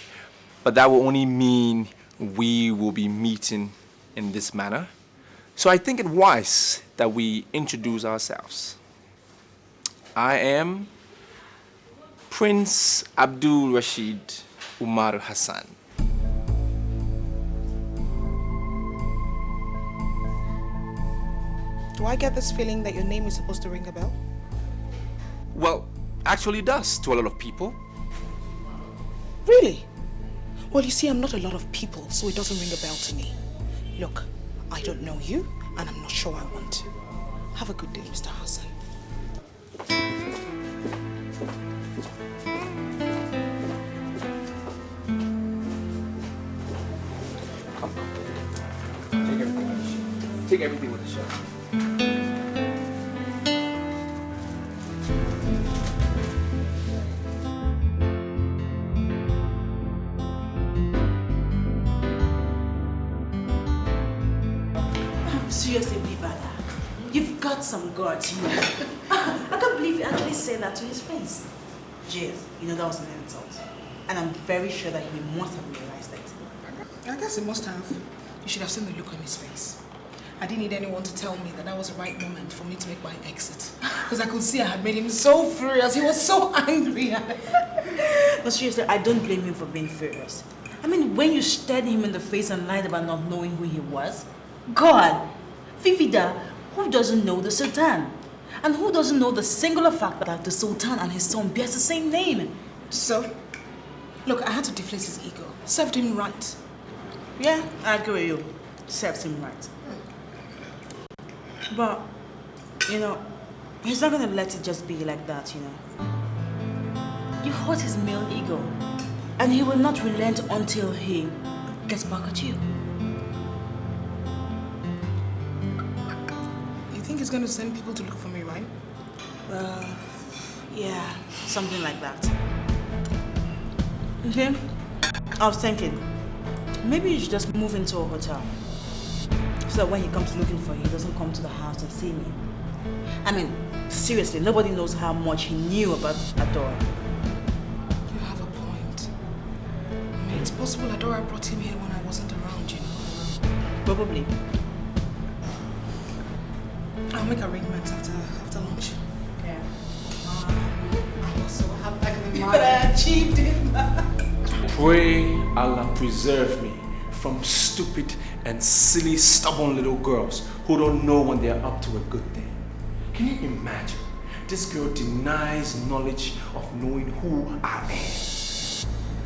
But that will only mean we will be meeting in this manner. So I think it wise that we introduce ourselves. I am Prince Abdul Rashid Umar Hassan. Do I get this feeling that your name is supposed to ring a bell? Well, actually it does to a lot of people. Really? Well, you see, I'm not a lot of people, so it doesn't ring a bell to me. Look, I don't know you, and I'm not sure I want to. Have a good day, Mr. Hassan. Come. Take everything with the show. Take everything with the show. Seriously, Vicker, you've got some guts, you know. I can't believe you actually said that to his face. Jeez, you know that was an insult. And I'm very sure that he must have realized it. I guess he must have. You should have seen the look on his face. I didn't need anyone to tell me that was the right moment for me to make my exit. Because I could see I had made him so furious. He was so angry. But seriously, I don't blame him for being furious. I mean, when you stared him in the face and lied about not knowing who he was, God, Vivida, who doesn't know the Sultan? And who doesn't know the singular fact that the Sultan and his son bears the same name? So, look, I had to deflate his ego. Served him right. Yeah, I agree with you. Serves him right. But, you know, he's not going to let it just be like that, you know. You hurt his male ego. And he will not relent until he gets back at you. You think he's going to send people to look for me, right? Yeah, something like that. Okay? I was thinking, maybe you should just move into a hotel. So that when he comes looking for you, he doesn't come to the house and see me. I mean, seriously, nobody knows how much he knew about Adora. You have a point. I mean, it's possible Adora brought him here when I wasn't around, you know. Probably. I'll make arrangements after lunch. Yeah. I was so happy that I achieved it. Pray Allah preserve me from stupid and silly, stubborn little girls who don't know when they are up to a good thing. Can you imagine? This girl denies knowledge of knowing who I am.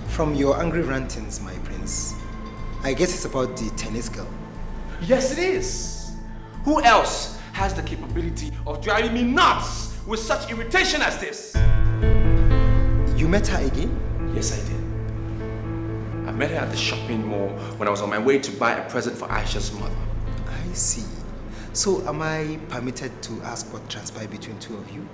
From your angry rantings, my prince, I guess it's about the tennis girl. Yes, it is. Who else has the capability of driving me nuts with such irritation as this? You met her again? Yes, I did. I met her at the shopping mall when I was on my way to buy a present for Aisha's mother. I see. So am I permitted to ask what transpired between two of you?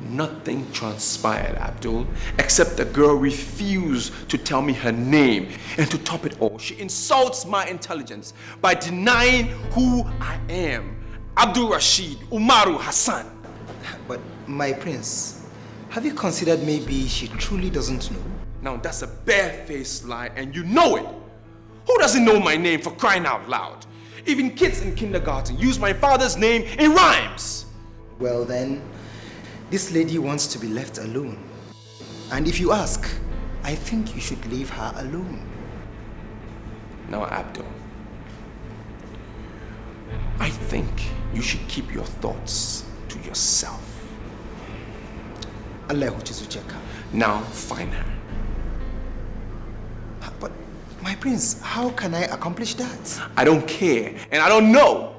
Nothing transpired, Abdul, except the girl refused to tell me her name. And to top it all, she insults my intelligence by denying who I am. Abdul Rashid Umaru Hassan. But my prince, have you considered maybe she truly doesn't know? Now that's a barefaced lie and you know it. Who doesn't know my name, for crying out loud? Even kids in kindergarten use my father's name in rhymes. Well then, this lady wants to be left alone. And if you ask, I think you should leave her alone. Now, Abdul, I think you should keep your thoughts to yourself. Now, find her. But, my prince, how can I accomplish that? I don't care, and I don't know.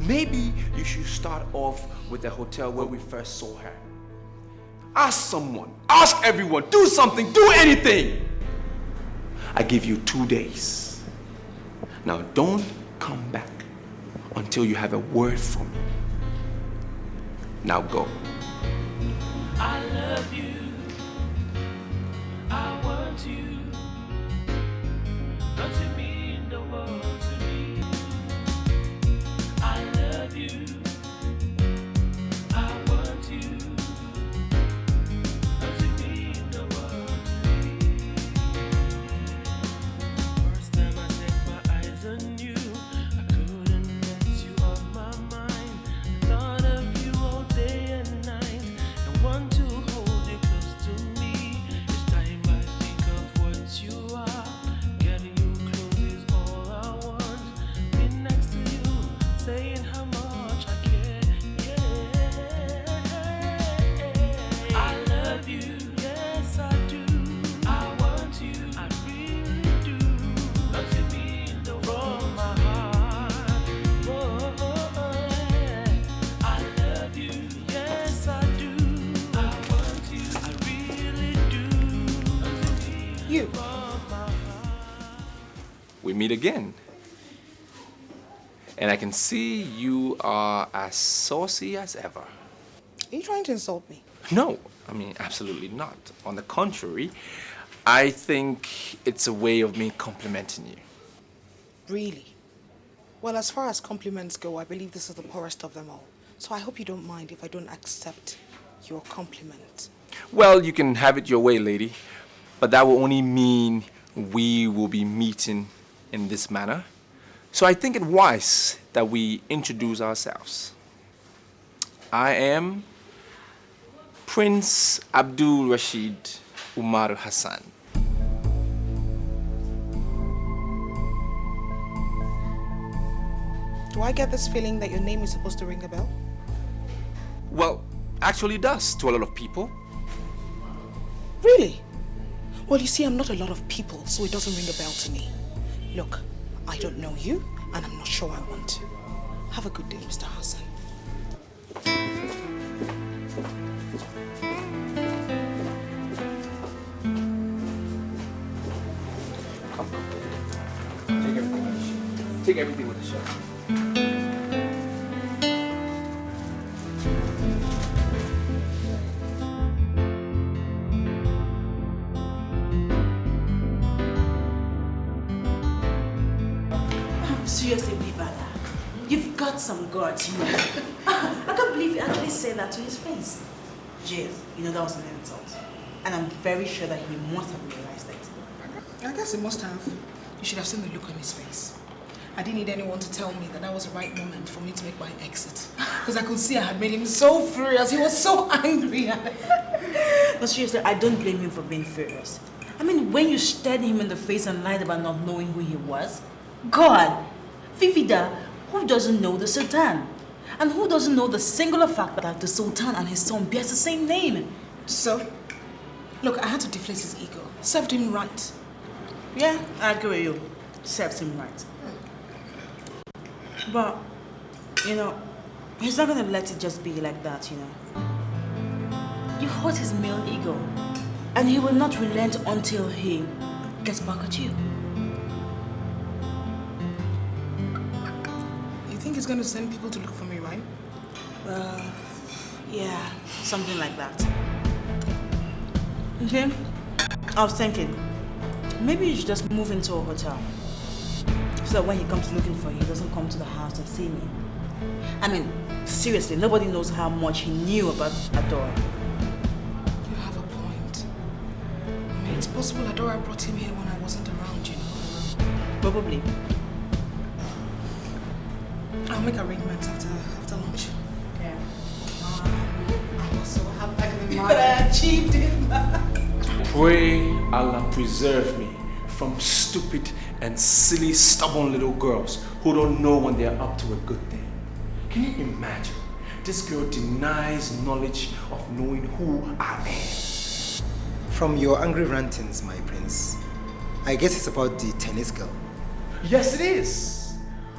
Maybe you should start off with the hotel where we first saw her. Ask someone, ask everyone, do something, do anything. I give you 2 days. Now, don't come back until you have a word from me. Now go. I love you. I want you. Don't you mean the world to me? I love you. I want you. Don't you mean the world to me? First time I set my eyes on you, I couldn't get you off my mind. I thought of you all day and night. we meet again. And I can see you are as saucy as ever. Are you trying to insult me? No, I mean, absolutely not. On the contrary, I think it's a way of me complimenting you. Really? Well, as far as compliments go, I believe this is the poorest of them all. So I hope you don't mind if I don't accept your compliment. Well, you can have it your way, lady. But that will only mean we will be meeting in this manner. So I think it wise that we introduce ourselves. I am Prince Abdul Rashid Umar Hassan. Do I get this feeling that your name is supposed to ring a bell? Well, actually it does to a lot of people. Really? Well, you see, I'm not a lot of people, so it doesn't ring a bell to me. Look, I don't know you, and I'm not sure I want to. Have a good day, Mr. Hassan. Take everything with the show. Seriously, Vivada, you've got some guts, you know. I can't believe you actually said that to his face. Jeez, you know that was an insult. And I'm very sure that he must have realized it. I guess he must have. You should have seen the look on his face. I didn't need anyone to tell me that was the right moment for me to make my exit. Because I could see I had made him so furious. He was so angry. But seriously, I don't blame him for being furious. I mean, when you stared him in the face and lied about not knowing who he was, God, Vivida, who doesn't know the Sultan? And who doesn't know the singular fact that the Sultan and his son bears the same name? So, look, I had to deflate his ego. Served him right. Yeah, I agree with you. Serves him right. But, you know, he's not going to let it just be like that, you know. You hurt his male ego. And he will not relent until he gets back at you. You think he's going to send people to look for me, right? Yeah, something like that. Okay? I was thinking, maybe you should just move into a hotel. So that when he comes looking for you, he doesn't come to the house and see me. I mean, seriously, nobody knows how much he knew about Adora. You have a point. I mean, it's possible Adora brought him here when I wasn't around, you know. Probably. I'll make arrangements after lunch. Yeah. I was so happy that I achieved it. Pray Allah preserve me from stupid and silly, stubborn little girls who don't know when they're up to a good thing. Can you imagine? This girl denies knowledge of knowing who I am. From your angry rantings, my prince, I guess it's about the tennis girl. Yes, it is.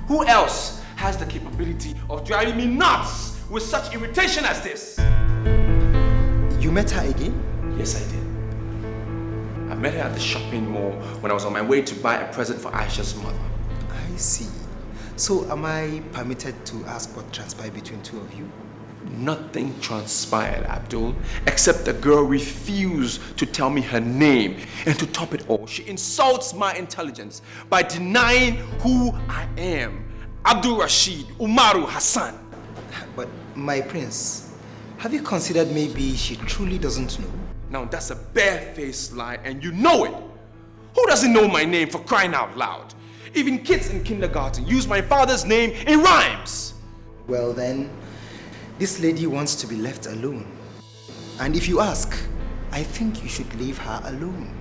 Who else has the capability of driving me nuts with such irritation as this? You met her again? Yes, I did. I met her at the shopping mall when I was on my way to buy a present for Aisha's mother. I see. So am I permitted to ask what transpired between two of you? Nothing transpired, Abdul, except the girl refused to tell me her name. And to top it all, she insults my intelligence by denying who I am. Abdul Rashid Umaru Hassan. But my prince, have you considered maybe she truly doesn't know? Now that's a barefaced lie and you know it. Who doesn't know my name, for crying out loud? Even kids in kindergarten use my father's name in rhymes. Well then, this lady wants to be left alone. And if you ask, I think you should leave her alone.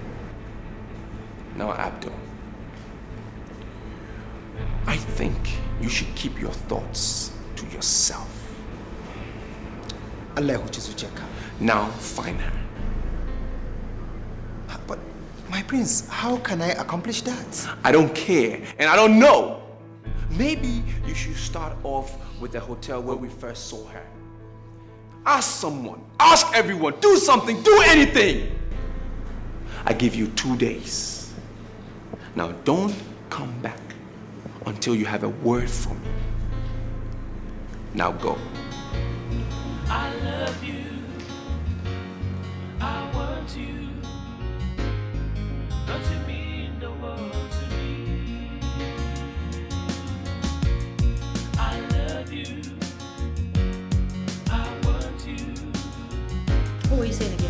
Now, Abdul, I think you should keep your thoughts to yourself. Now, find her. But, my prince, how can I accomplish that? I don't care, and I don't know. Maybe you should start off with the hotel where we first saw her. Ask someone, ask everyone, do something, do anything. I give you 2 days. Now, don't come back until you have a word for me. Now go. I love you. I want you. Don't you mean the world to me? I love you. I want you. What were you saying again?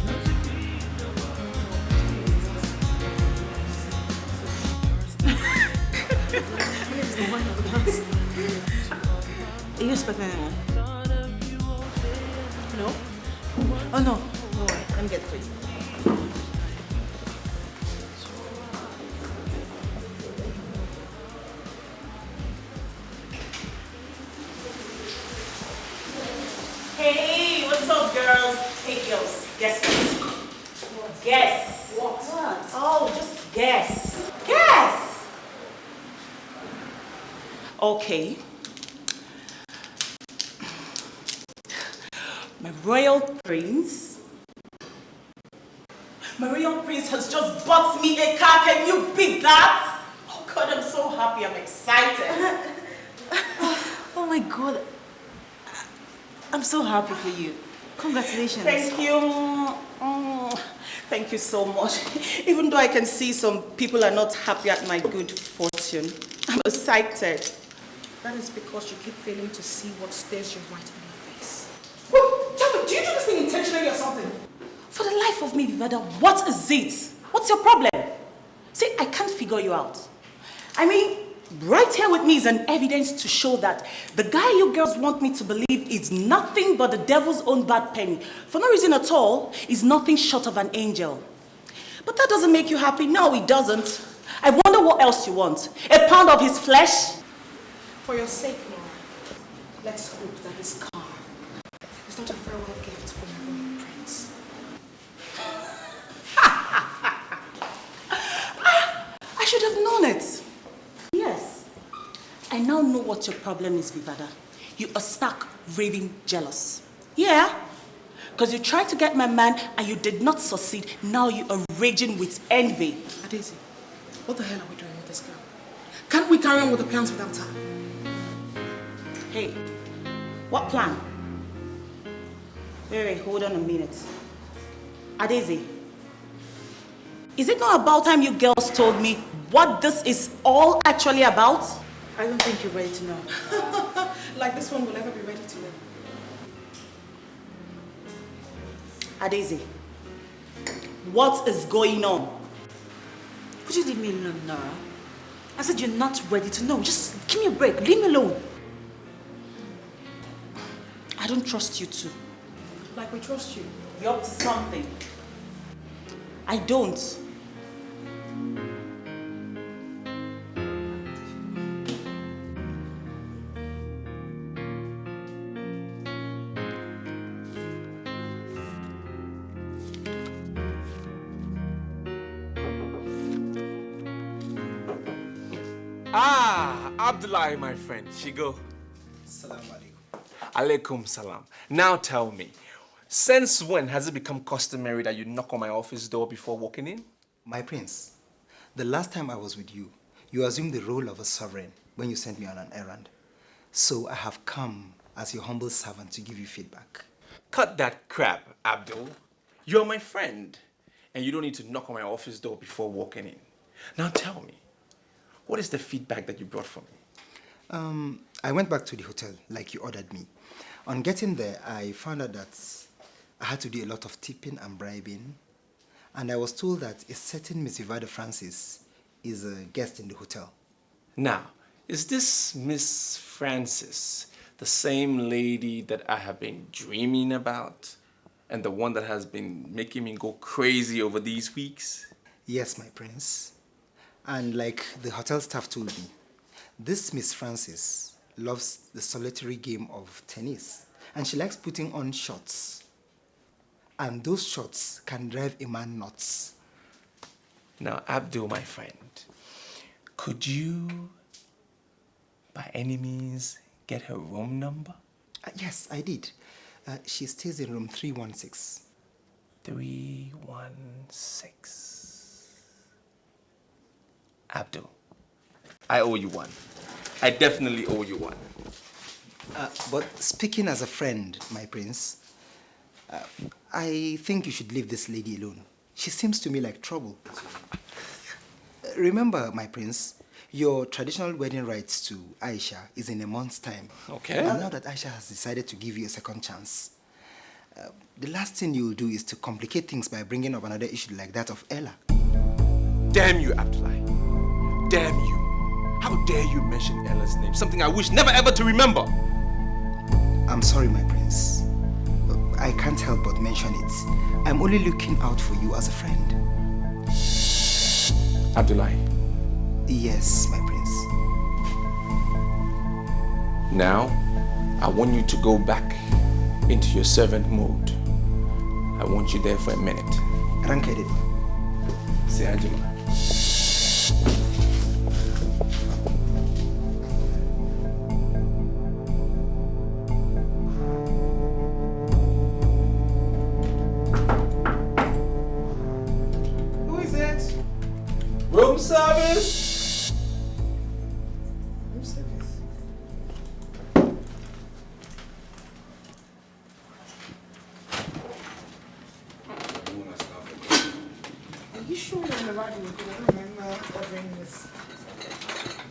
Are you expecting anyone? No? Oh no. No worry. Let me get the key. Hey, what's up, girls? Hey, girls. Guess what? Guess. What? Oh, just guess. Guess! Okay. My royal prince has just bought me a car. Can you beat that? Oh God, I'm so happy. I'm excited. Oh my God. I'm so happy for you. Congratulations. Thank you. Thank you so much. Even though I can see some people are not happy at my good fortune, I'm excited. That is because you keep failing to see what stares you right in the face. Wait, tell me, do you do this thing intentionally or something? For the life of me, Vivada, what is it? What's your problem? See, I can't figure you out. I mean, right here with me is an evidence to show that the guy you girls want me to believe is nothing but the devil's own bad penny. For no reason at all, is nothing short of an angel. But that doesn't make you happy. No, it doesn't. I wonder what else you want. A pound of his flesh? For your sake, Nora, let's hope that this car is not a farewell gift from your royal prince. I should have known it. Yes. I now know what your problem is, Vivada. You are stuck, raving jealous. Yeah. Because you tried to get my man and you did not succeed. Now you are raging with envy. Adesi, what the hell are we doing with this girl? Can't we carry on with the plans without her? Hey, what plan? Wait, hold on a minute. Adesi, is it not about time you girls told me what this is all actually about? I don't think you're ready to know. Like this one will ever be ready to know. Adesi, what is going on? Would you leave me alone, Nora? I said you're not ready to know. Just give me a break. Leave me alone. I don't trust you too. Like we trust you. You're up to something. I don't. Ah, Abdullah, my friend. Shigo. Salam alaikum. Alaikum salam. Now tell me, since when has it become customary that you knock on my office door before walking in? My prince, the last time I was with you, you assumed the role of a sovereign when you sent me on an errand. So I have come as your humble servant to give you feedback. Cut that crap, Abdul. You're my friend, and you don't need to knock on my office door before walking in. Now tell me, what is the feedback that you brought for me? I went back to the hotel like you ordered me. On getting there, I found out that I had to do a lot of tipping and bribing. And I was told that a certain Miss Vivada Francis is a guest in the hotel. Now, is this Miss Francis the same lady that I have been dreaming about? And the one that has been making me go crazy over these weeks? Yes, my prince. And like the hotel staff told me, this Miss Francis loves the solitary game of tennis. And she likes putting on shots. And those shots can drive a man nuts. Now, Abdul, my friend, could you, by any means, get her room number? Yes, I did. She stays in room 316. 316. Abdul, I owe you one. I definitely owe you one. But speaking as a friend, my prince, I think you should leave this lady alone. She seems to me like trouble. Remember, my prince, your traditional wedding rites to Aisha is in a month's time. Okay. And now that Aisha has decided to give you a second chance, the last thing you'll do is to complicate things by bringing up another issue like that of Ella. Damn you, Abdullahi. Damn you. How dare you mention Ella's name? Something I wish never ever to remember. I'm sorry, my prince. I can't help but mention it. I'm only looking out for you as a friend. Abdullahi. Yes, my prince. Now, I want you to go back into your servant mode. I want you there for a minute. Ranked. Say Ajima. Who is it? Room service. Room service. Are you sure you're in the right room? Because I don't remember ordering this.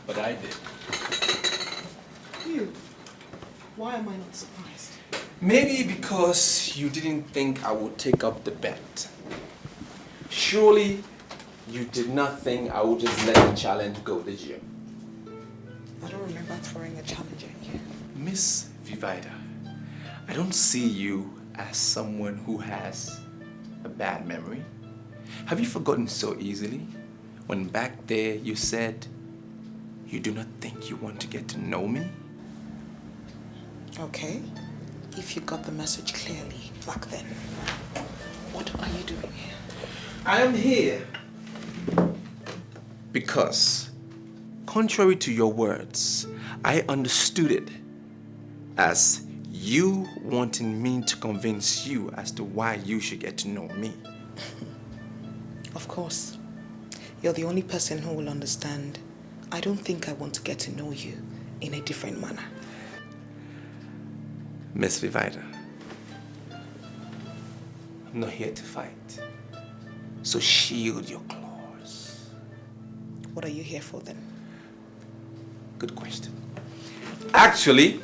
But I did. You? Why am I not surprised? Maybe because you didn't think I would take up the bet. Surely you did not think I would just let the challenge go, did you? I don't remember throwing a challenge at you. Miss Vivida, I don't see you as someone who has a bad memory. Have you forgotten so easily? When back there you said you do not think you want to get to know me? Okay. If you got the message clearly back then, what are you doing here? I am here because, contrary to your words, I understood it as you wanting me to convince you as to why you should get to know me. Of course. You're the only person who will understand. I don't think I want to get to know you in a different manner. Miss Vivida, I'm not here to fight. So shield your claws. What are you here for then? Good question. Actually,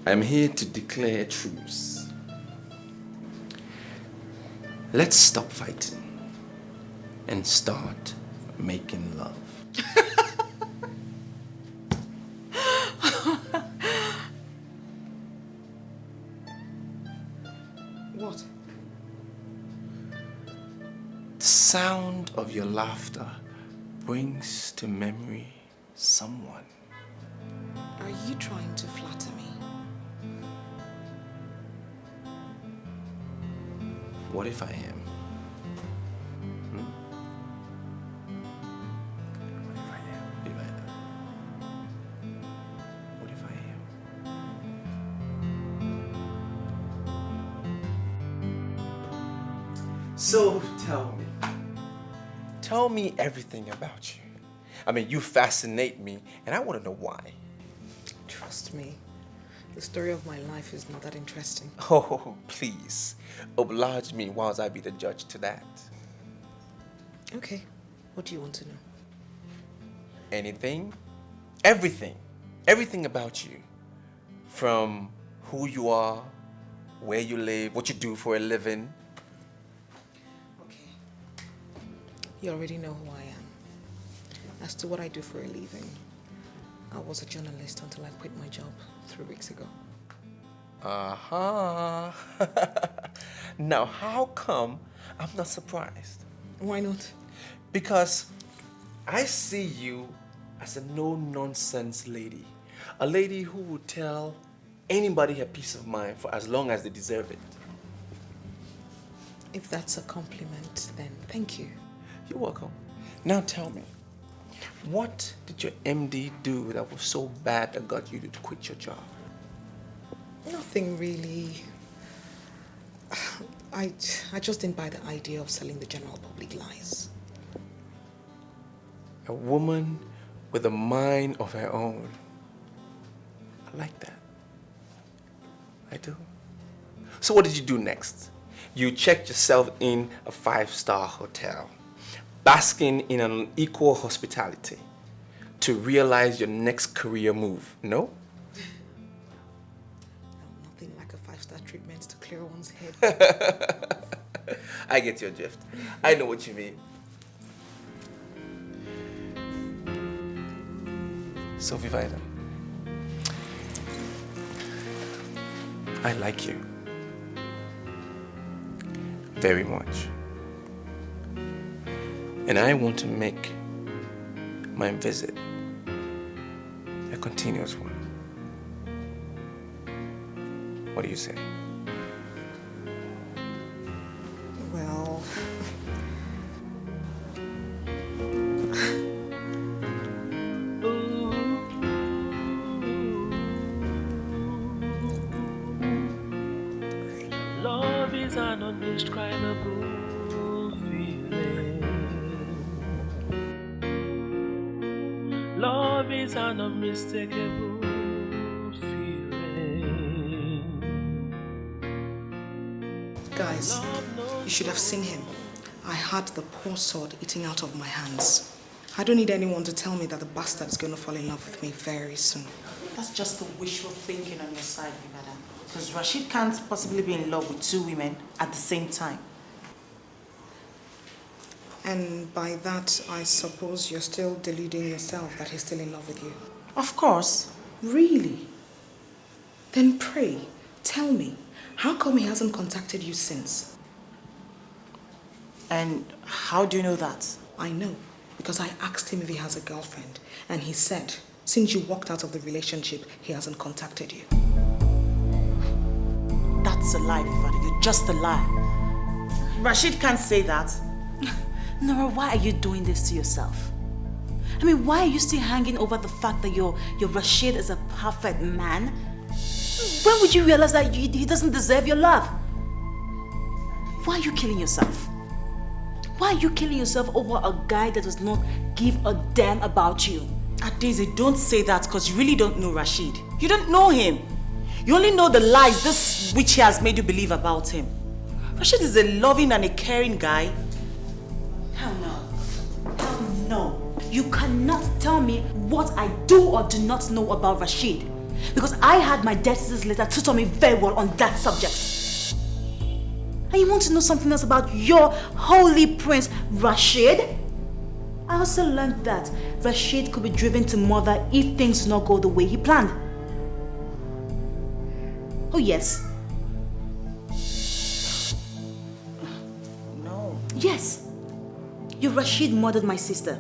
I'm here to declare a truce. Let's stop fighting and start making love. What? The sound of your laughter brings to memory someone. Are you trying to flatter me? What if I am? What if I am? Vivida? What if I am? So tell me everything about you. I mean, you fascinate me, and I want to know why. Trust me, the story of my life is not that interesting. Oh, please, oblige me whilst I be the judge to that. Okay, what do you want to know? Anything, everything about you. From who you are, where you live, what you do for a living. Okay. You already know who I am. As to what I do for a living, I was a journalist until I quit my job 3 weeks ago. Uh-huh. Now, how come I'm not surprised? Why not? Because I see you as a no-nonsense lady. A lady who would tell anybody her peace of mind for as long as they deserve it. If that's a compliment, then thank you. You're welcome. Now tell me, what did your MD do that was so bad that got you to quit your job? Nothing really. I just didn't buy the idea of selling the general public lies. A woman with a mind of her own. I like that. I do. So what did you do next? You checked yourself in a 5-star hotel, basking in an unequal hospitality to realize your next career move, no? Nothing like a 5-star treatment to clear one's head. I get your drift. I know what you mean. So, Vivaida, I like you very much. And I want to make my visit a continuous one. What do you say? Well... Love is an undescribable feeling. Love is an unmistakable feeling. Guys, you should have seen him. I had the poor sword eating out of my hands. I don't need anyone to tell me that the bastard is going to fall in love with me very soon. That's just the wishful thinking on your side, Vivada. Because Rashid can't possibly be in love with 2 women at the same time. And by that, I suppose you're still deluding yourself that he's still in love with you. Of course. Really? Then pray, tell me, how come he hasn't contacted you since? And how do you know that? I know, because I asked him if he has a girlfriend, and he said, since you walked out of the relationship, he hasn't contacted you. That's a lie, Vivada. You're just a lie. Rashid can't say that. Nora, why are you doing this to yourself? I mean, why are you still hanging over the fact that your Rashid is a perfect man? When would you realize that he doesn't deserve your love? Why are you killing yourself? Why are you killing yourself over a guy that does not give a damn about you? Adeze, don't say that because you really don't know Rashid. You don't know him. You only know the lies this witch has made you believe about him. Rashid is a loving and a caring guy. Hell no. Hell no. You cannot tell me what I do or do not know about Rashid. Because I had my death sentence letter to tell me very well on that subject. And you want to know something else about your holy prince, Rashid? I also learned that Rashid could be driven to murder if things do not go the way he planned. Oh yes. No. Yes. Your Rashid murdered my sister.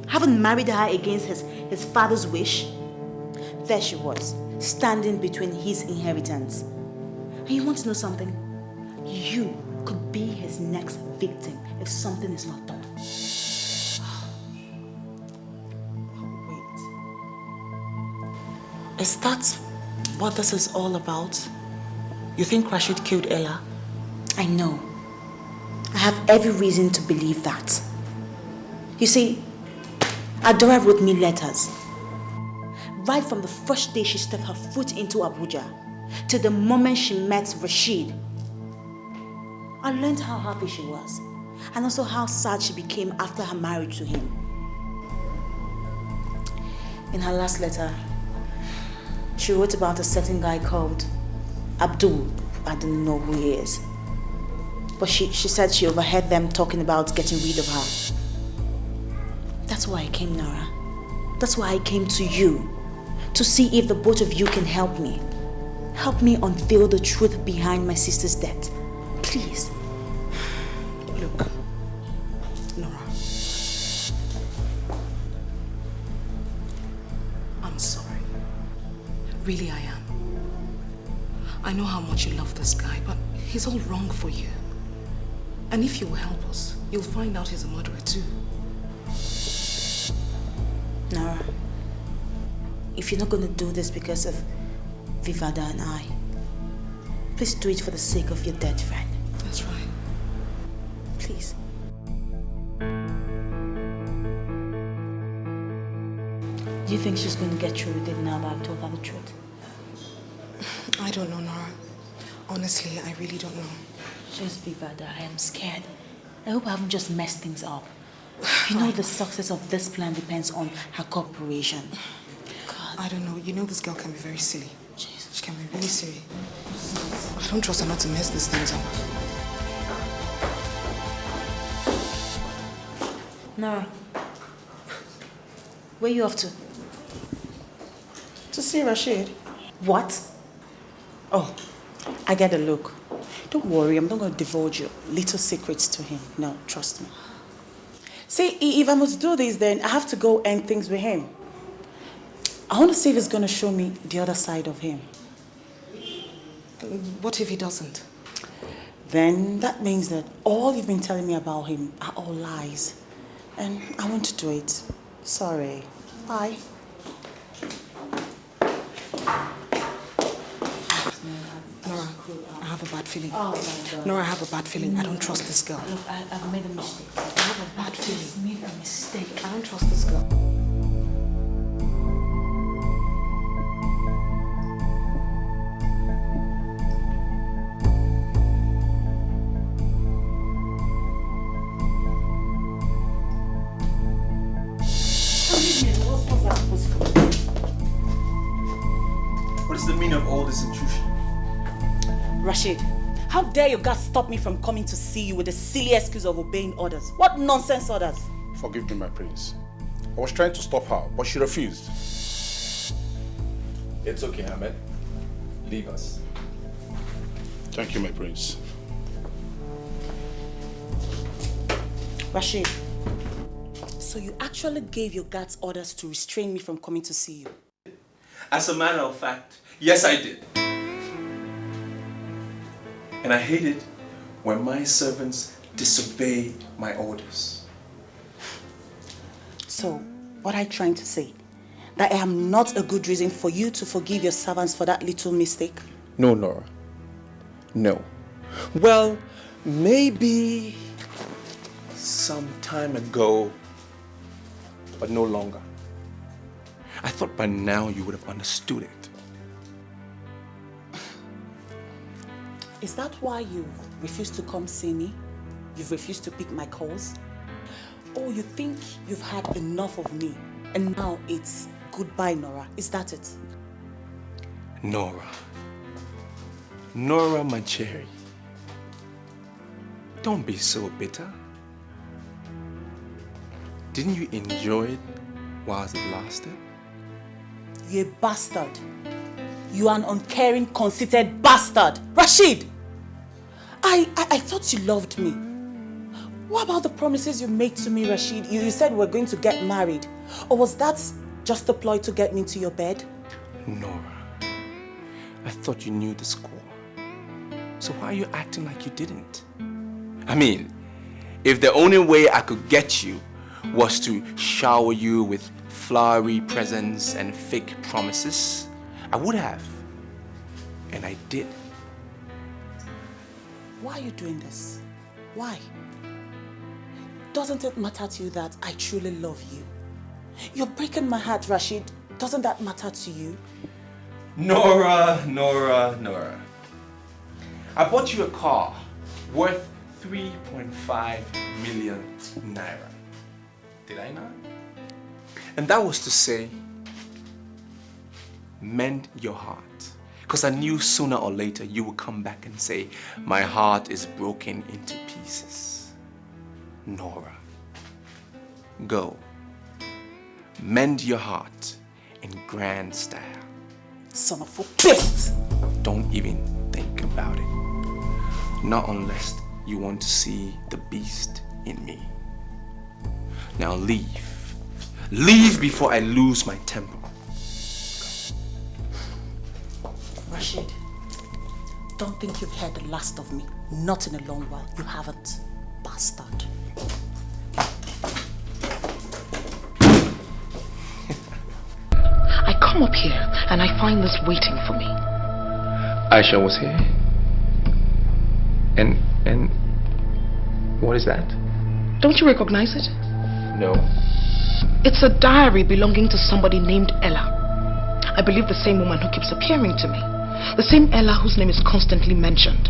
Haven't married her against his father's wish. There she was, standing between his inheritance. And you want to know something? You could be his next victim if something is not done. Wait. Is that what this is all about? You think Rashid killed Ella? I know. I have every reason to believe that. You see, Adora wrote me letters. Right from the first day she stepped her foot into Abuja, to the moment she met Rashid. I learned how happy she was, and also how sad she became after her marriage to him. In her last letter, she wrote about a certain guy called Abdul. I don't know who he is. But she said she overheard them talking about getting rid of her. That's why I came, Nora. That's why I came to you. To see if the both of you can help me. Help me unveil the truth behind my sister's death. Please. Look, Nora. I'm sorry. Really, I am. I know how much you love this guy, but he's all wrong for you. And if you will help us, you'll find out he's a murderer too. Nora, if you're not going to do this because of Vivada and I, please do it for the sake of your dead friend. That's right. Please. Do you think she's going to get through with it now that I've told her the truth? I don't know, Nora. Honestly, I really don't know. Just be Vada, I am scared. I hope I haven't just messed things up. You know the success of this plan depends on her cooperation. God. I don't know. You know this girl can be very silly. Jesus. She can be really silly. I don't trust her not to mess these things up. Nora, where are you off to? To see Rashid. What? Oh, I get a look. Don't worry, I'm not going to divulge your little secrets to him. No, trust me. See, if I must do this, then I have to go end things with him. I want to see if he's going to show me the other side of him. What if he doesn't? Then that means that all you've been telling me about him are all lies. And I want to do it. Sorry. Bye. Nora, I have a bad feeling. Oh my God. Nora, I have a bad feeling. I don't trust this girl. Look, I've made a mistake. I have a bad feeling. I've made a mistake. I don't trust this girl. What is the meaning of all this intrusion? Rashid, how dare your guards stop me from coming to see you with the silly excuse of obeying orders? What nonsense orders? Forgive me, my prince. I was trying to stop her, but she refused. It's okay, Ahmed. Leave us. Thank you, my prince. Rashid, so you actually gave your guards orders to restrain me from coming to see you? As a matter of fact, yes, I did. And I hate it when my servants disobey my orders. So, what are you trying to say? That I am not a good reason for you to forgive your servants for that little mistake? No, Nora. No. Well, maybe some time ago, but no longer. I thought by now you would have understood it. Is that why you refused to come see me? You've refused to pick my calls? Or you think you've had enough of me and now it's goodbye, Nora? Is that it? Nora. Nora, my cherry. Don't be so bitter. Didn't you enjoy it whilst it lasted? You're a bastard. You are an uncaring, conceited bastard. Rashid! I thought you loved me. What about the promises you made to me, Rashid? You said we're going to get married. Or was that just a ploy to get me into your bed? Nora, I thought you knew the score. So why are you acting like you didn't? I mean, if the only way I could get you was to shower you with flowery presents and fake promises, I would have. And I did. Why are you doing this? Why? Doesn't it matter to you that I truly love you? You're breaking my heart, Rashid. Doesn't that matter to you? Nora. I bought you a car worth 3.5 million naira. Did I not? And that was to say, mend your heart. Because I knew sooner or later you would come back and say, my heart is broken into pieces. Nora, go. Mend your heart in grand style. Son of a beast! Don't even think about it. Not unless you want to see the beast in me. Now leave. Leave before I lose my temper. Rashid, don't think you've heard the last of me. Not in a long while. You haven't. Bastard. I come up here and I find this waiting for me. Aisha was here. And what is that? Don't you recognize it? No. It's a diary belonging to somebody named Ella. I believe the same woman who keeps appearing to me. The same Ella whose name is constantly mentioned.